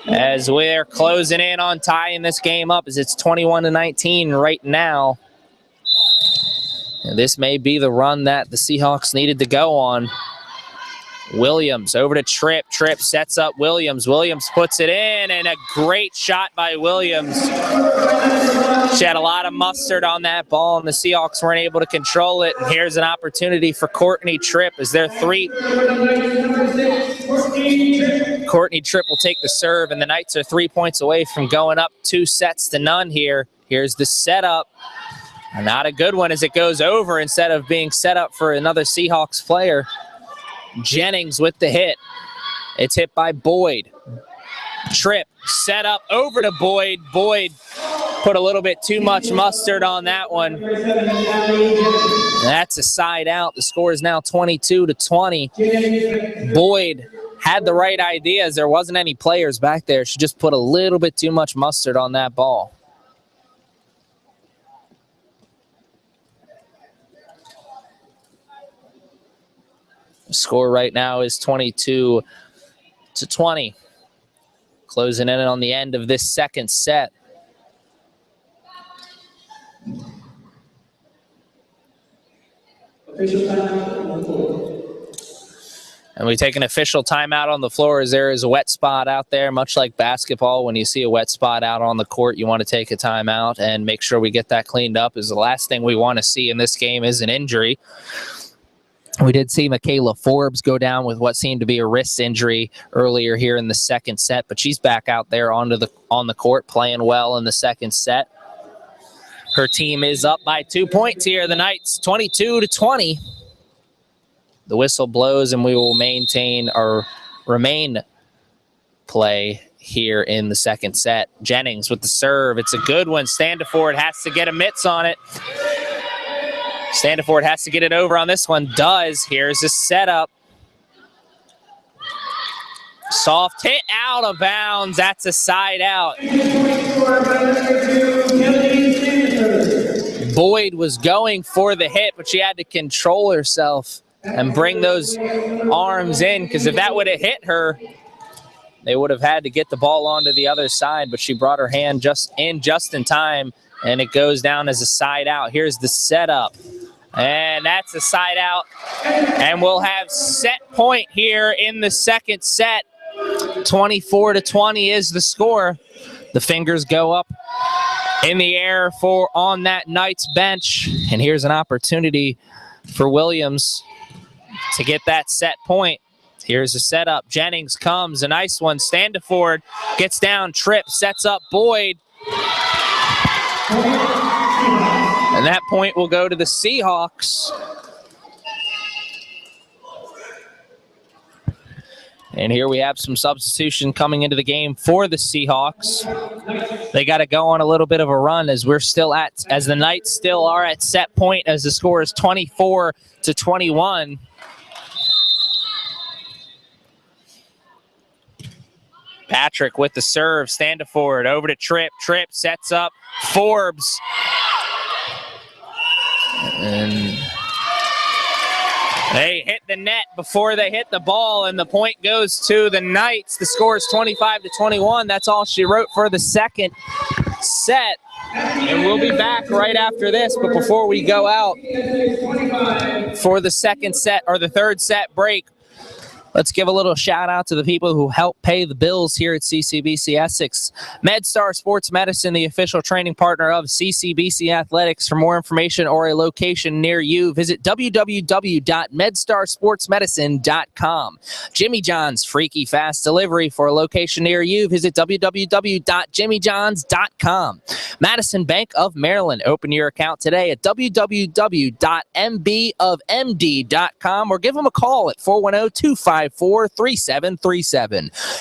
Speaker 1: as we're closing in on tying this game up, as it's 21-19 right now. And this may be the run that the Seahawks needed to go on. Williams over to Tripp. Tripp sets up Williams. Williams puts it in, and a great shot by Williams. She had a lot of mustard on that ball, and the Seahawks weren't able to control it. And here's an opportunity for Courtney Tripp, as they're three. Courtney Tripp will take the serve, and the Knights are 3 points away from going up 2-0 here. Here's the setup. Not a good one, as it goes over instead of being set up for another Seahawks player. Jennings with the hit. It's hit by Boyd. Tripp set up over to Boyd. Boyd put a little bit too much mustard on that one. That's a side out. The score is now 22-20. Boyd had the right ideas. There wasn't any players back there. She just put a little bit too much mustard on that ball. The score right now is 22-20. Closing in on the end of this second set. And we take an official timeout on the floor, as there is a wet spot out there, much like basketball. When you see a wet spot out on the court, you want to take a timeout and make sure we get that cleaned up, as the last thing we want to see in this game is an injury. We did see Michaela Forbes go down with what seemed to be a wrist injury earlier here in the second set, but she's back out there on the court playing well in the second set. Her team is up by 2 points here. The Knights 22-20. The whistle blows, and we will maintain or remain play here in the second set. Jennings with the serve. It's a good one. Standiford has to get a mitts on it. Standiford has to get it over on this one. Does. Here's the setup. Soft hit out of bounds. That's a side out. Boyd was going for the hit, but she had to control herself and bring those arms in, because if that would have hit her, they would have had to get the ball onto the other side, but she brought her hand just in time, and it goes down as a side out. Here's the setup. And that's a side out. And we'll have set point here in the second set. 24-20 is the score. The fingers go up in the air for on that Knights bench. And here's an opportunity for Williams to get that set point. Here's the setup. Jennings comes. A nice one. Standiford gets down. Tripp sets up Boyd. And that point will go to the Seahawks. And here we have some substitution coming into the game for the Seahawks. They got to go on a little bit of a run as the Knights still are at set point as the score is 24-21. Patrick with the serve, Standiford over to Tripp. Tripp sets up Forbes. And they hit the net before they hit the ball, and the point goes to the Knights. The score is 25-21. That's all she wrote for the second set. And we'll be back right after this. But before we go out for the second set or the third set break, let's give a little shout out to the people who help pay the bills here at CCBC Essex. MedStar Sports Medicine, the official training partner of CCBC Athletics. For more information or a location near you, visit www.medstarsportsmedicine.com. Jimmy John's Freaky Fast Delivery. For a location near you, visit www.jimmyjohns.com. Madison Bank of Maryland. Open your account today at www.mbofmd.com or give them a call at 410-254-3737.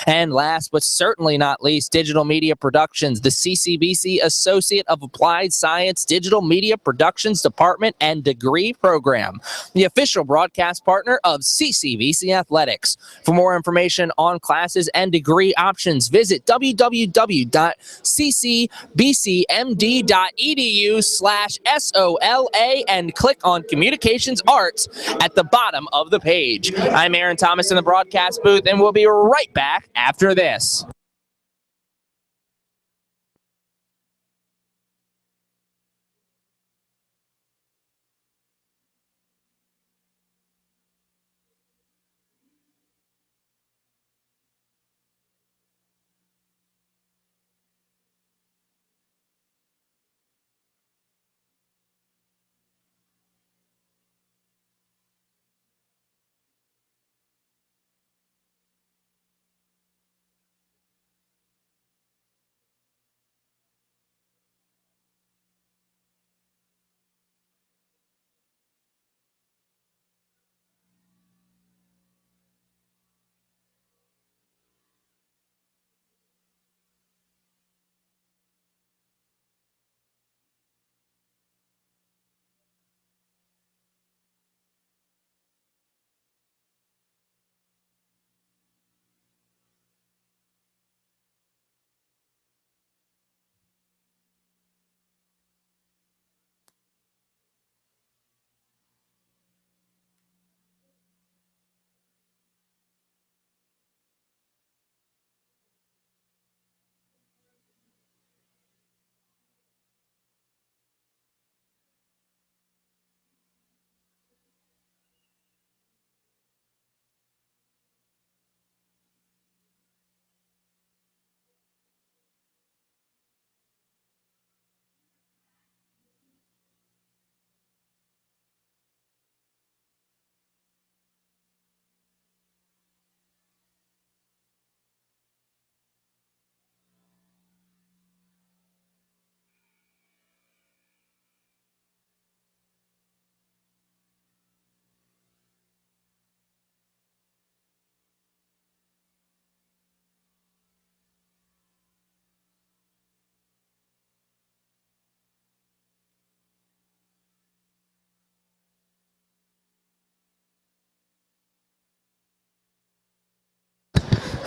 Speaker 1: And last but certainly not least, Digital Media Productions, the CCBC Associate of Applied Science Digital Media Productions Department and Degree Program, the official broadcast partner of CCBC Athletics. For more information on classes and degree options, visit www.ccbcmd.edu/SOLA and click on Communications Arts at the bottom of the page. I'm Aaron Thomas in the broadcast booth, and we'll be right back after this.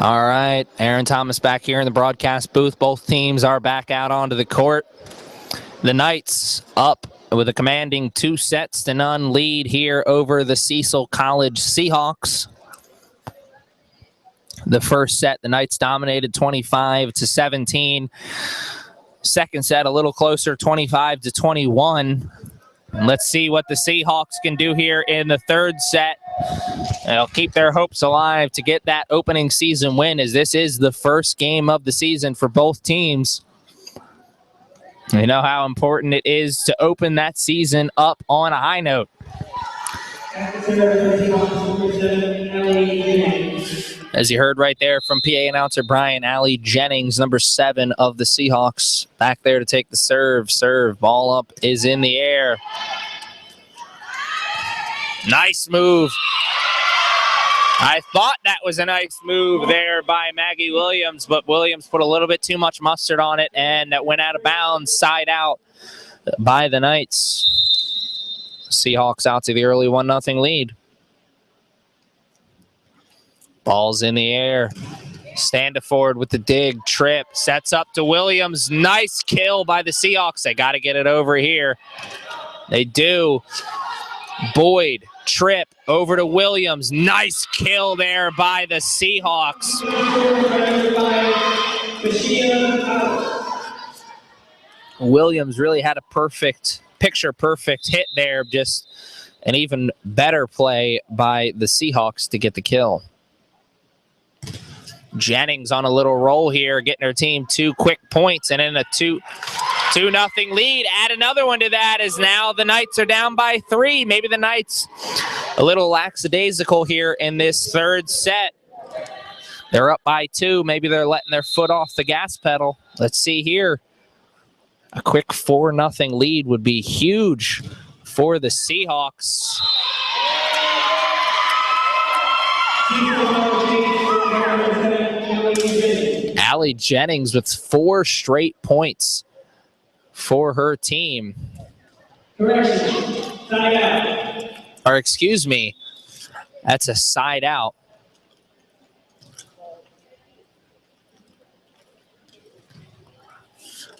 Speaker 1: All right, Aaron Thomas back here in the broadcast booth. Both teams are back out onto the court. The Knights up with a commanding 2-0 lead here over the Cecil College Seahawks. The first set, the Knights dominated 25-17. Second set, a little closer, 25-21. And let's see what the Seahawks can do here in the third set. They'll keep their hopes alive to get that opening season win, as this is the first game of the season for both teams. You know how important it is to open that season up on a high note. As you heard right there from PA announcer Brian Allie Jennings, number 7 of the Seahawks, back there to take the serve. Ball up is in the air. Nice move. I thought that was a nice move there by Maggie Williams, but Williams put a little bit too much mustard on it, and that went out of bounds, side out by the Knights. Seahawks out to the early 1-0 lead. Ball's in the air. Stand forward with the dig. Tripp sets up to Williams. Nice kill by the Seahawks. They got to get it over here. They do. Boyd, Tripp, over to Williams. Nice kill there by the Seahawks. Williams really had a picture-perfect hit there. Just an even better play by the Seahawks to get the kill. Jennings on a little roll here, getting her team 2 quick points, and in a 2-0 lead. Add another one to that as now the Knights are down by 3. Maybe the Knights a little lackadaisical here in this third set. They're up by 2. Maybe they're letting their foot off the gas pedal. Let's see here. A quick 4-0 lead would be huge for the Seahawks. Allie Jennings with 4 straight points for her team.
Speaker 2: Side out.
Speaker 1: Or excuse me, that's a side out.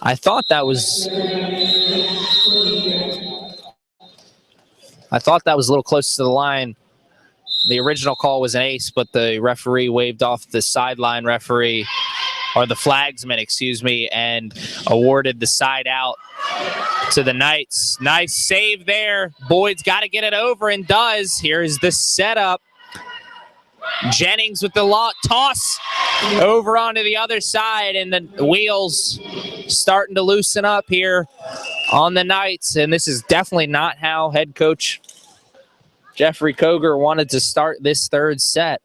Speaker 1: I thought that was a little close to the line. The original call was an ace, but the referee waved off the sideline referee, or the flagsman, excuse me, and awarded the side out to the Knights. Nice save there. Boyd's got to get it over and does. Here's the setup. Jennings with the toss over onto the other side, and the wheels starting to loosen up here on the Knights. And this is definitely not how head coach Jeffrey Koger wanted to start this third set,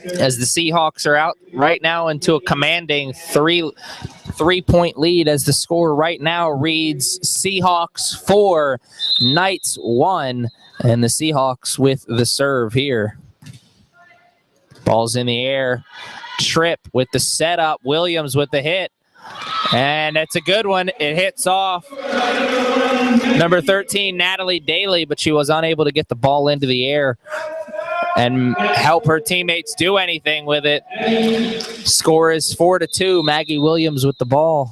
Speaker 1: as the Seahawks are out right now into a commanding three-point lead, as the score right now reads Seahawks 4, Knights 1, and the Seahawks with the serve here. Ball's in the air. Tripp with the setup. Williams with the hit. And that's a good one. It hits off number 13, Natalie Daly, but she was unable to get the ball into the air and help her teammates do anything with it. Score is 4-2. Maggie Williams with the ball.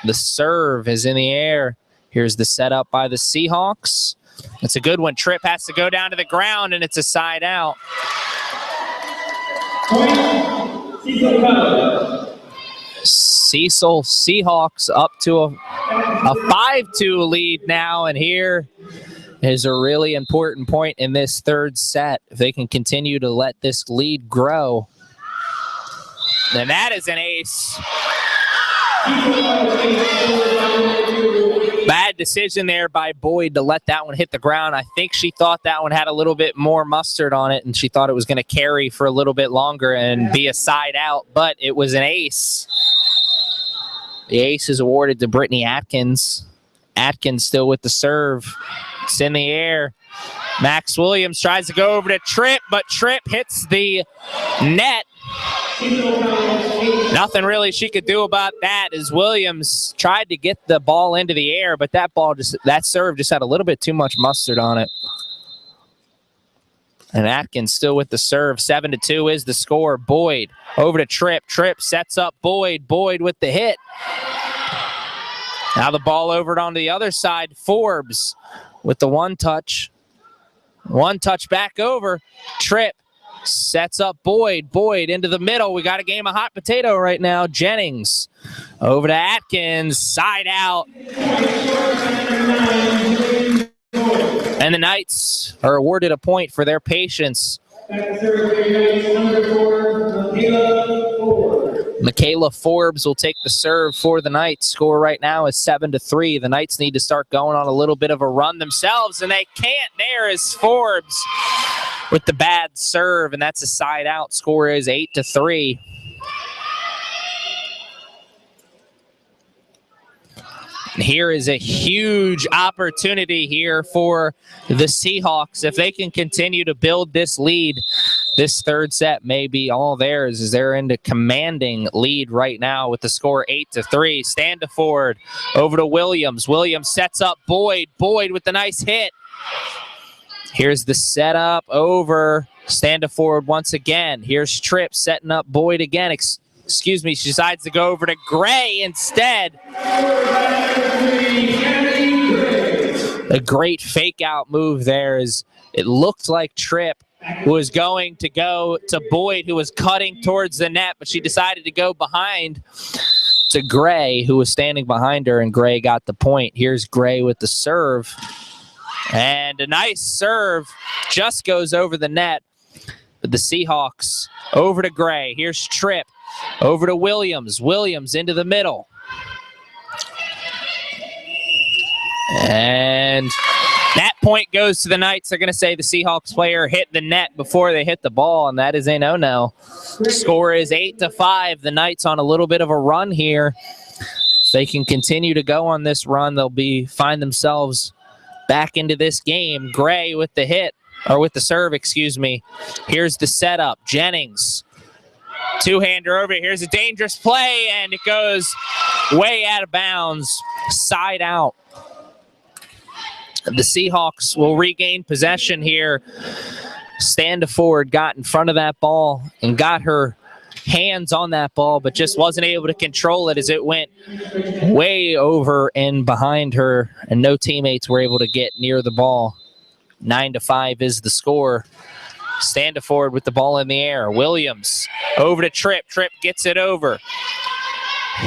Speaker 1: The serve is in the air. Here's the setup by the Seahawks. It's a good one. Tripp has to go down to the ground, and it's a side out. Cecil Seahawks up to a 5-2 lead now, and here is a really important point in this third set. If they can continue to let this lead grow, then that is an ace. Bad decision there by Boyd to let that one hit the ground. I think she thought that one had a little bit more mustard on it, and she thought it was going to carry for a little bit longer and be a side out, but it was an ace. The ace is awarded to Brittany Atkins. Atkins still with the serve. It's in the air. Max Williams tries to go over to Tripp, but Tripp hits the net. Nothing really she could do about that, as Williams tried to get the ball into the air, but that serve just had a little bit too much mustard on it. And Atkins still with the serve. 7-2 is the score. Boyd over to Tripp. Tripp sets up Boyd. Boyd with the hit. Now the ball over on the other side. Forbes with the one touch. One touch back over. Tripp sets up Boyd. Boyd into the middle. We got a game of hot potato right now. Jennings over to Atkins. Side out. And the Knights are awarded a point for their patience. Michaela Forbes will take the serve for the Knights. Score right now is 7-3. The Knights need to start going on a little bit of a run themselves, and they can't. There is Forbes with the bad serve, and that's a side out. Score is 8-3. Here is a huge opportunity here for the Seahawks. If they can continue to build this lead, this third set may be all theirs, as they're in a commanding lead right now with the score 8-3. Standiford over to Williams. Williams sets up Boyd. Boyd with the nice hit. Here's the setup over Standiford once again. Here's Tripp setting up Boyd again. Excuse me, she decides to go over to Gray instead. A great fake out move there, as it looked like Tripp was going to go to Boyd, who was cutting towards the net, but she decided to go behind to Gray, who was standing behind her, and Gray got the point. Here's Gray with the serve. And a nice serve just goes over the net. But the Seahawks over to Gray. Here's Tripp over to Williams. Williams into the middle. And that point goes to the Knights. They're going to say the Seahawks player hit the net before they hit the ball, and that is a no-no. Score is 8-5. The Knights on a little bit of a run here. If they can continue to go on this run, they'll find themselves back into this game. Gray with the hit, or with the serve, excuse me. Here's the setup. Jennings, two-hander over. Here's a dangerous play, and it goes way out of bounds, side out. The Seahawks will regain possession here. Standiford got in front of that ball and got her hands on that ball, but just wasn't able to control it as it went way over and behind her, and no teammates were able to get near the ball. 9-5 is the score. Standiford with the ball in the air. Williams over to Tripp. Tripp gets it over.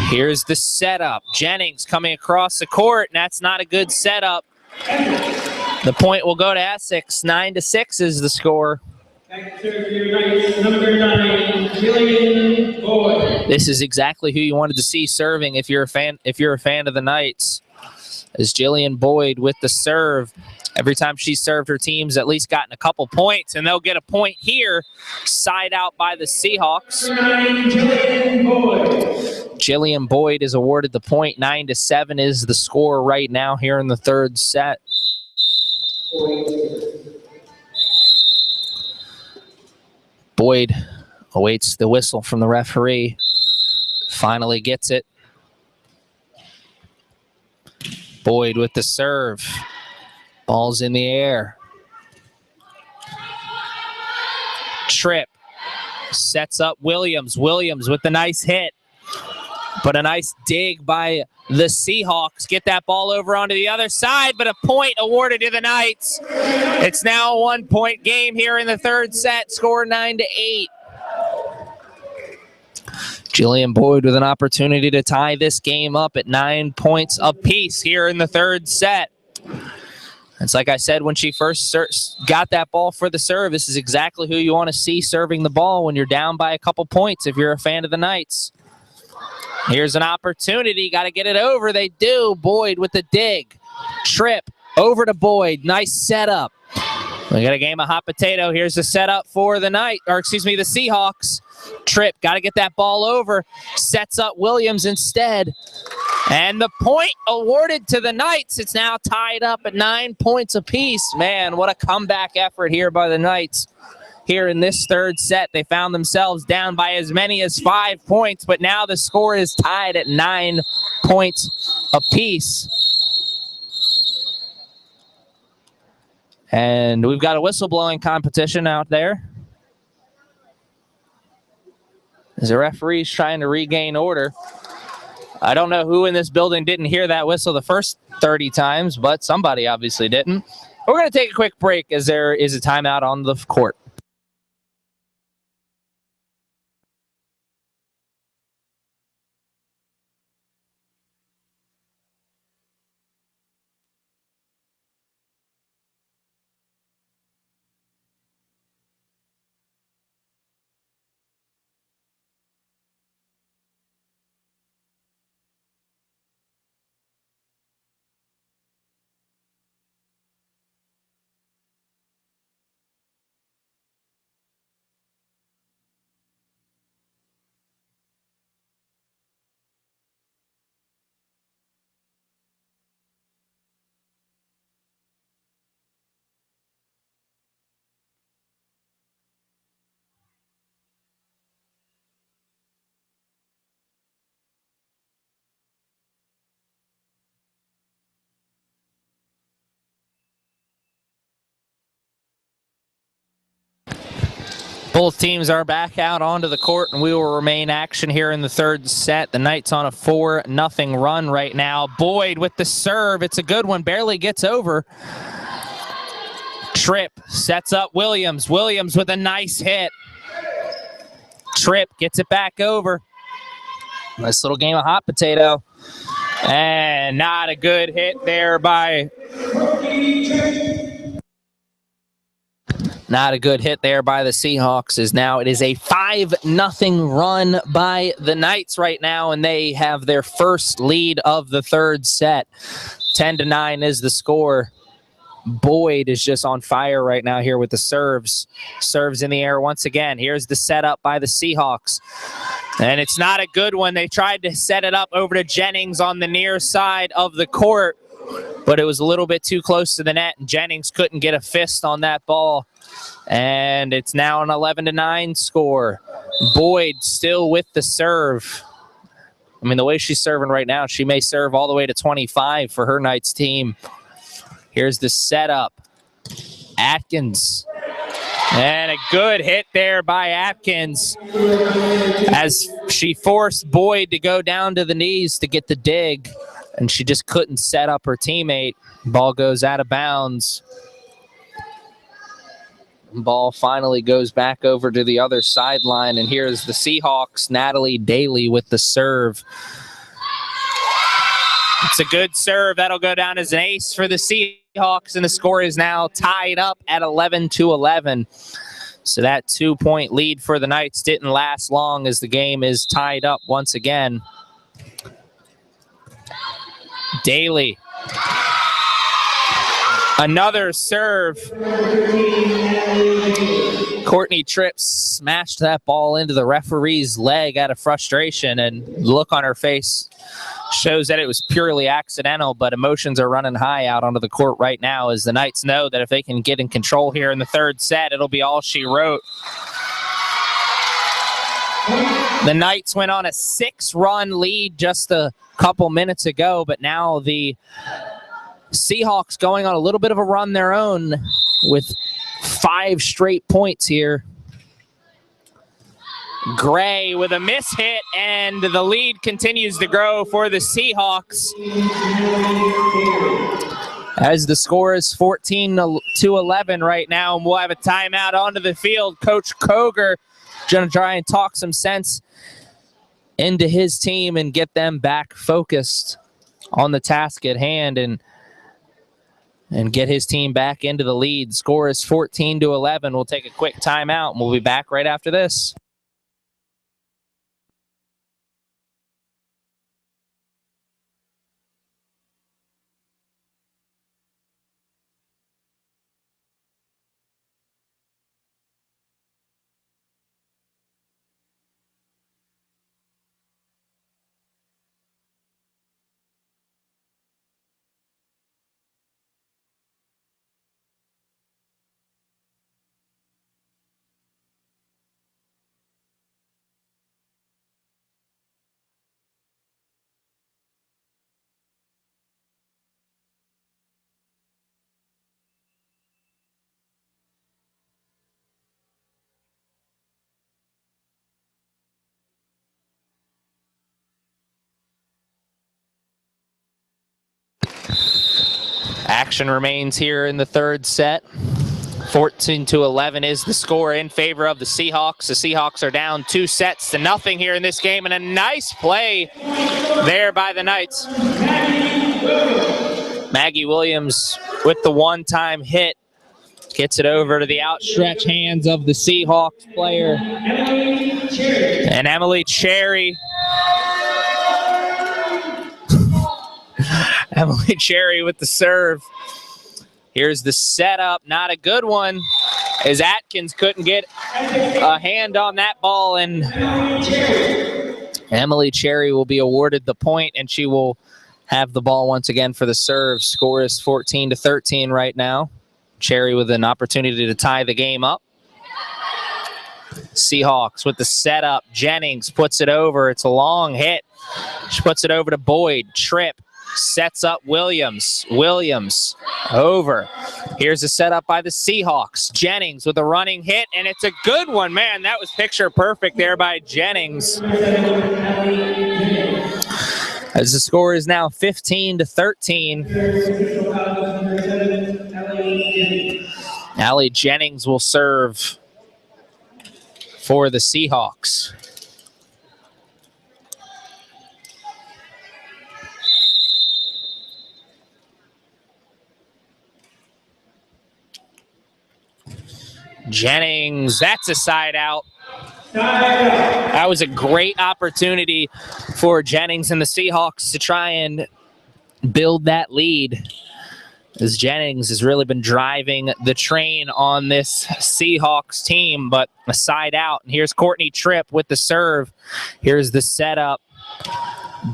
Speaker 1: Here's the setup. Jennings coming across the court, and that's not a good setup. The point will go to Essex. 9-6 is the score.
Speaker 2: Number 9, Jillian Boyd.
Speaker 1: This is exactly who you wanted to see serving if you're a fan of the Knights. As Jillian Boyd with the serve. Every time she served, her team's at least gotten a couple points, and they'll get a point here. Side out by the Seahawks.
Speaker 2: Number 9, Jillian Boyd.
Speaker 1: Jillian Boyd is awarded the point. 9-7 is the score right now here in the third set. Boyd awaits the whistle from the referee. Finally gets it. Boyd with the serve. Ball's in the air. Tripp sets up Williams. Williams with the nice hit. But a nice dig by the Seahawks. Get that ball over onto the other side, but a point awarded to the Knights. It's now a 1-point game here in the third set. Score 9-8. Jillian Boyd with an opportunity to tie this game up at 9 points apiece here in the third set. It's like I said when she first got that ball for the serve, this is exactly who you want to see serving the ball when you're down by a couple points if you're a fan of the Knights. Here's an opportunity. Got to get it over. They do. Boyd with the dig. Tripp over to Boyd. Nice setup. We got a game of hot potato. Here's the setup for the the Seahawks. Tripp got to get that ball over. Sets up Williams instead. And the point awarded to the Knights. It's now tied up at 9 points apiece. Man, what a comeback effort here by the Knights. Here in this third set, they found themselves down by as many as 5 points, but now the score is tied at 9 points apiece. And we've got a whistleblowing competition out there. As the referee's trying to regain order. I don't know who in this building didn't hear that whistle the first 30 times, but somebody obviously didn't. We're going to take a quick break as there is a timeout on the court. Both teams are back out onto the court, and we will remain action here in the third set. The Knights on a 4-0 run right now. Boyd with the serve. It's a good one. Barely gets over. Tripp sets up Williams. Williams with a nice hit. Tripp gets it back over. Nice little game of hot potato. And not a good hit there by... Not a good hit there by the Seahawks, as now it is a 5-0 run by the Knights right now, and they have their first lead of the third set. 10-9 is the score. Boyd is just on fire right now here with the serves. Serves in the air once again. Here's the setup by the Seahawks. And it's not a good one. They tried to set it up over to Jennings on the near side of the court, but it was a little bit too close to the net, and Jennings couldn't get a fist on that ball. And it's now an 11-9 score. Boyd still with the serve. I mean, the way she's serving right now, she may serve all the way to 25 for her Knights team. Here's the setup. Atkins. And a good hit there by Atkins as she forced Boyd to go down to the knees to get the dig, and she just couldn't set up her teammate. Ball goes out of bounds. Ball finally goes back over to the other sideline, and here's the Seahawks, Natalie Daly with the serve. It's a good serve. That'll go down as an ace for the Seahawks, and the score is now tied up at 11-11. So that 2-point lead for the Knights didn't last long, as the game is tied up once again. Daly. Another serve. Courtney Tripp smashed that ball into the referee's leg out of frustration, and the look on her face shows that it was purely accidental, but emotions are running high out onto the court right now, as the Knights know that if they can get in control here in the third set, it'll be all she wrote. The Knights went on a 6-run lead just a couple minutes ago, but now the Seahawks going on a little bit of a run their own with 5 straight points here. Gray with a mishit, and the lead continues to grow for the Seahawks as the score is 14-11 right now, and we'll have a timeout onto the field. Coach Koger going to try and talk some sense into his team and get them back focused on the task at hand and get his team back into the lead. Score is 14-11. We'll take a quick timeout, and we'll be back right after this. Action remains here in the third set. 14-11 is the score in favor of the Seahawks. The Seahawks are down 2-0 here in this game, and a nice play there by the Knights. Maggie Williams with the one-time hit gets it over to the outstretched hands of the Seahawks player. And Emily Cherry. Emily Cherry with the serve. Here's the setup. Not a good one, as Atkins couldn't get a hand on that ball, and Emily Cherry will be awarded the point, and she will have the ball once again for the serve. Score is 14-13 right now. Cherry with an opportunity to tie the game up. Seahawks with the setup. Jennings puts it over. It's a long hit. She puts it over to Boyd. Tripp sets up Williams. Williams over. Here's a setup by the Seahawks. Jennings with a running hit, and it's a good one. Man, that was picture perfect there by Jennings. As the score is now 15-13. Allie Jennings will serve for the Seahawks. Jennings, that's a side out. That was a great opportunity for Jennings and the Seahawks to try and build that lead, as Jennings has really been driving the train on this Seahawks team, but a side out. And here's Courtney Tripp with the serve. Here's the setup.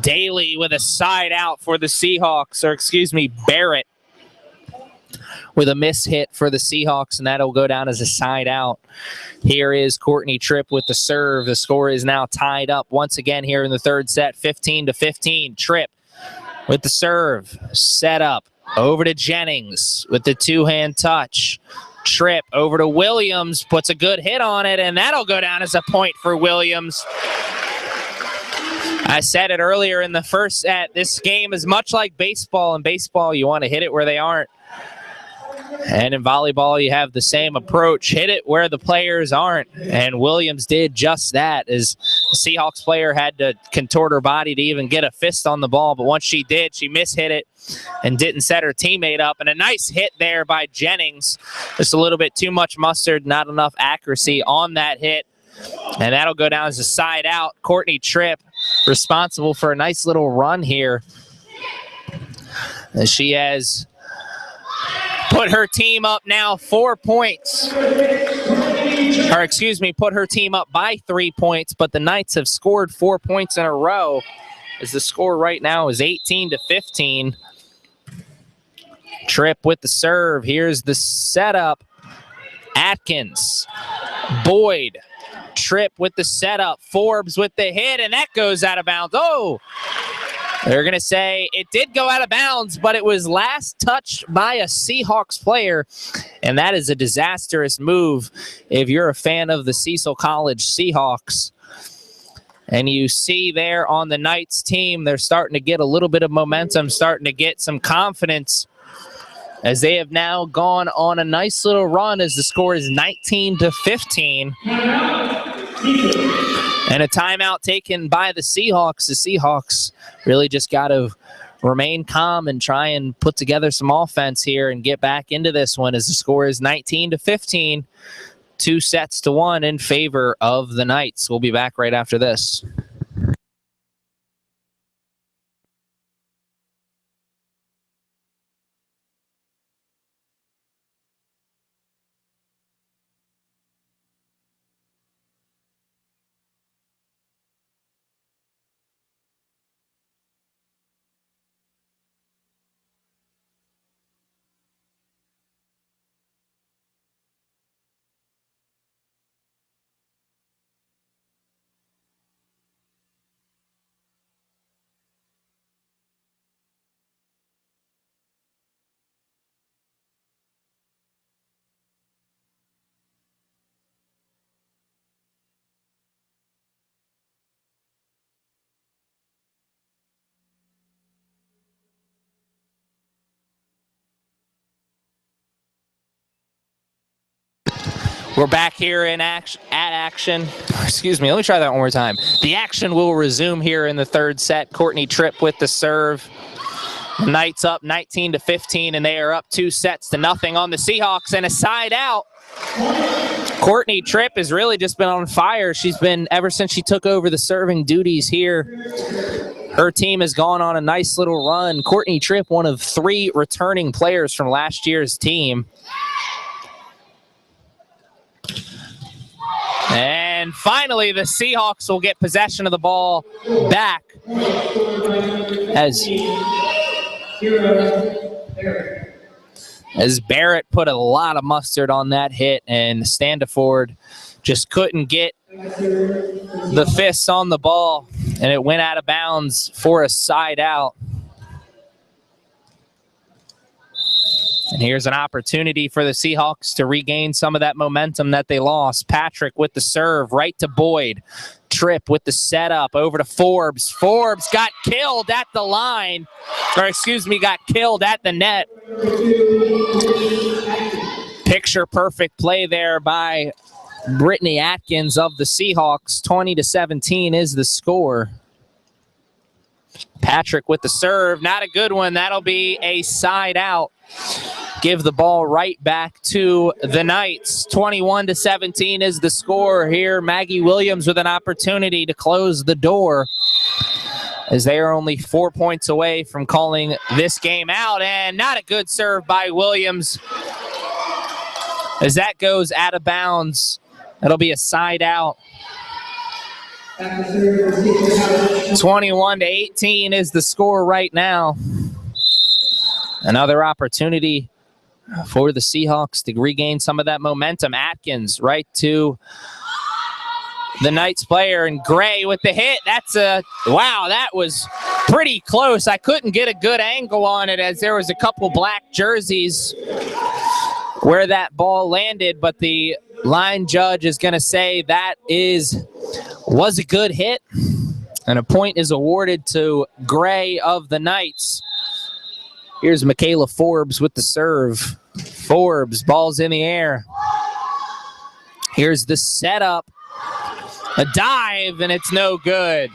Speaker 1: Daly with a side out for the Seahawks, or excuse me, Barrett with a miss hit for the Seahawks, and that'll go down as a side out. Here is Courtney Tripp with the serve. The score is now tied up once again here in the third set, 15-15. Tripp with the serve, set up, over to Jennings with the two-hand touch. Tripp over to Williams, puts a good hit on it, and that'll go down as a point for Williams. I said it earlier in the first set, this game is much like baseball. In baseball, you want to hit it where they aren't. And in volleyball, you have the same approach. Hit it where the players aren't. And Williams did just that, as the Seahawks player had to contort her body to even get a fist on the ball. But once she did, she mishit it and didn't set her teammate up. And a nice hit there by Jennings. Just a little bit too much mustard, not enough accuracy on that hit. And that'll go down as a side out. Courtney Tripp responsible for a nice little run here, as she has put her team up now 4 points. Or excuse me, put her team up by 3 points, but the Knights have scored 4 points in a row, as the score right now is 18-15. Tripp with the serve. Here's the setup. Atkins, Boyd, Tripp with the setup. Forbes with the hit, and that goes out of bounds. Oh! They're going to say it did go out of bounds, but it was last touched by a Seahawks player, and that is a disastrous move if you're a fan of the Cecil College Seahawks. And you see there on the Knights team, they're starting to get a little bit of momentum, starting to get some confidence, as they have now gone on a nice little run, as the score is 19-15. And a timeout taken by the Seahawks. The Seahawks really just got to remain calm and try and put together some offense here and get back into this one, as the score is 19-15, 2-1 in favor of the Knights. We'll be back right after this. We're back here in action. Excuse me, let me try that one more time. The action will resume here in the third set. Courtney Tripp with the serve. Knights up 19-15, and they are up 2-0 on the Seahawks, and a side out. Courtney Tripp has really just been on fire. She's been, ever since she took over the serving duties here, her team has gone on a nice little run. Courtney Tripp, one of 3 returning players from last year's team. And finally, the Seahawks will get possession of the ball back, as Barrett put a lot of mustard on that hit, and Standiford just couldn't get the fists on the ball, and it went out of bounds for a side out. And here's an opportunity for the Seahawks to regain some of that momentum that they lost. Patrick with the serve, right to Boyd. Tripp with the setup, over to Forbes. Forbes got killed at the line, or excuse me, got killed at the net. Picture perfect play there by Brittany Atkins of the Seahawks. 20-17 is the score. Patrick with the serve, not a good one. That'll be a side out. Give the ball right back to the Knights. 21-17 is the score here. Maggie Williams with an opportunity to close the door, as they are only 4 points away from calling this game out. And not a good serve by Williams, as that goes out of bounds. That'll be a side out. 21-18 is the score right now. Another opportunity for the Seahawks to regain some of that momentum. Atkins right to the Knights player, and Gray with the hit. That's a, wow, that was pretty close. I couldn't get a good angle on it, as there was a couple black jerseys where that ball landed, but the line judge is going to say that was a good hit, and a point is awarded to Gray of the Knights. Here's Michaela Forbes with the serve. Forbes, ball's in the air. Here's the setup. A dive, and it's no good.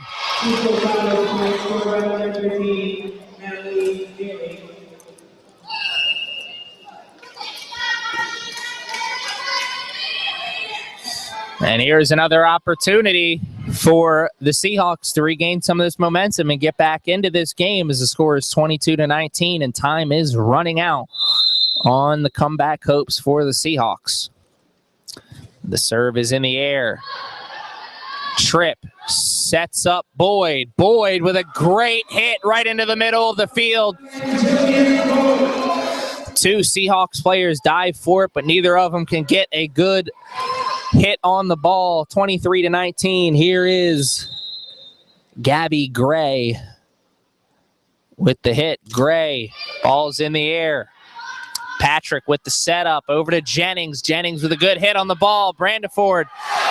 Speaker 1: And here's another opportunity for the Seahawks to regain some of this momentum and get back into this game, as the score is 22-19 and time is running out on the comeback hopes for the Seahawks. The serve is in the air. Tripp sets up Boyd. Boyd with a great hit right into the middle of the field. Two Seahawks players dive for it, but neither of them can get a good hit on the ball. 23-19. Here is Gabby Gray with the hit. Gray, ball's in the air. Patrick with the setup, over to Jennings. Jennings with a good hit on the ball. Brandiford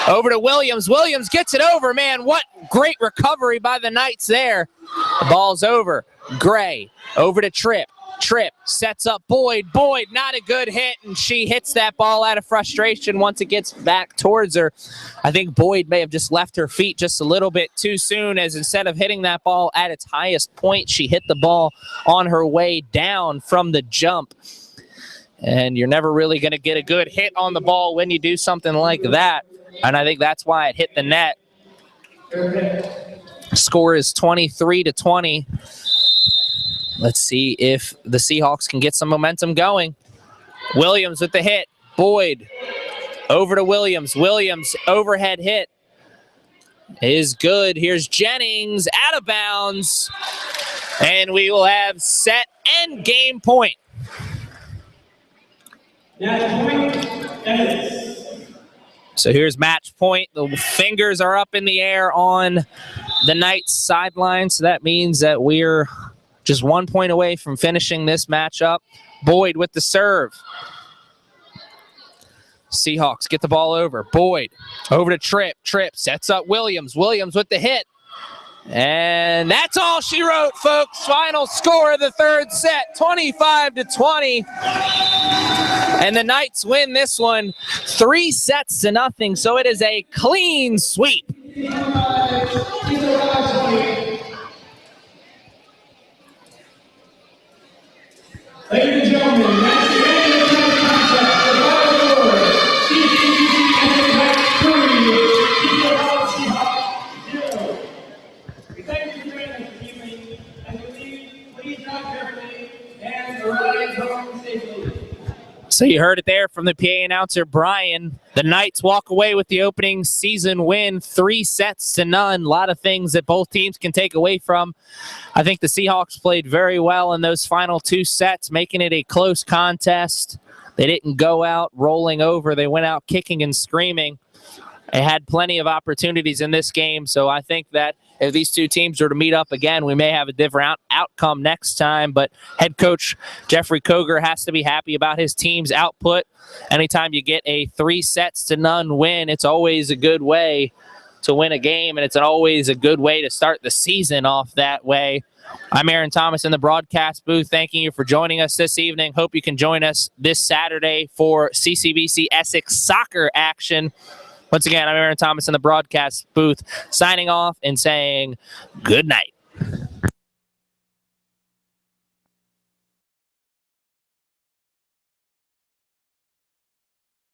Speaker 1: over to Williams. Williams gets it over. Man, what great recovery by the Knights there. The ball's over. Gray over to Tripp. Tripp sets up Boyd. Boyd, not a good hit, and she hits that ball out of frustration once it gets back towards her. I think Boyd may have just left her feet just a little bit too soon, as instead of hitting that ball at its highest point, she hit the ball on her way down from the jump. And you're never really going to get a good hit on the ball when you do something like that. And I think that's why it hit the net. Score is 23-20. Let's see if the Seahawks can get some momentum going. Williams with the hit. Boyd over to Williams. Williams overhead hit is good. Here's Jennings out of bounds. And we will have set and game point. So here's match point. The fingers are up in the air on the Knights sideline. So that means that we're just 1 point away from finishing this matchup. Boyd with the serve. Seahawks get the ball over. Boyd over to Tripp. Tripp sets up Williams. Williams with the hit. And that's all she wrote, folks. Final score of the third set, 25-20. And the Knights win this one 3-0. So it is a clean sweep.
Speaker 2: Ladies and gentlemen, that's the end of the contest. The final score, CCBC Essex 3, Seahawks 0. We thank you for joining us this evening. As you leave, please drive carefully and arrive home safely.
Speaker 1: So you heard it there from the PA announcer, Brian. The Knights walk away with the opening season win, 3-0. A lot of things that both teams can take away from. I think the Seahawks played very well in those final two sets, making it a close contest. They didn't go out rolling over. They went out kicking and screaming. They had plenty of opportunities in this game, so I think that if these two teams were to meet up again, we may have a different outcome next time. But head coach Jeffrey Koger has to be happy about his team's output. Anytime you get a 3-0 win, it's always a good way to win a game, and it's always a good way to start the season off that way. I'm Aaron Thomas in the broadcast booth. Thanking you for joining us this evening. Hope you can join us this Saturday for CCBC Essex soccer action. Once again, I'm Aaron Thomas in the broadcast booth, signing off and saying good night.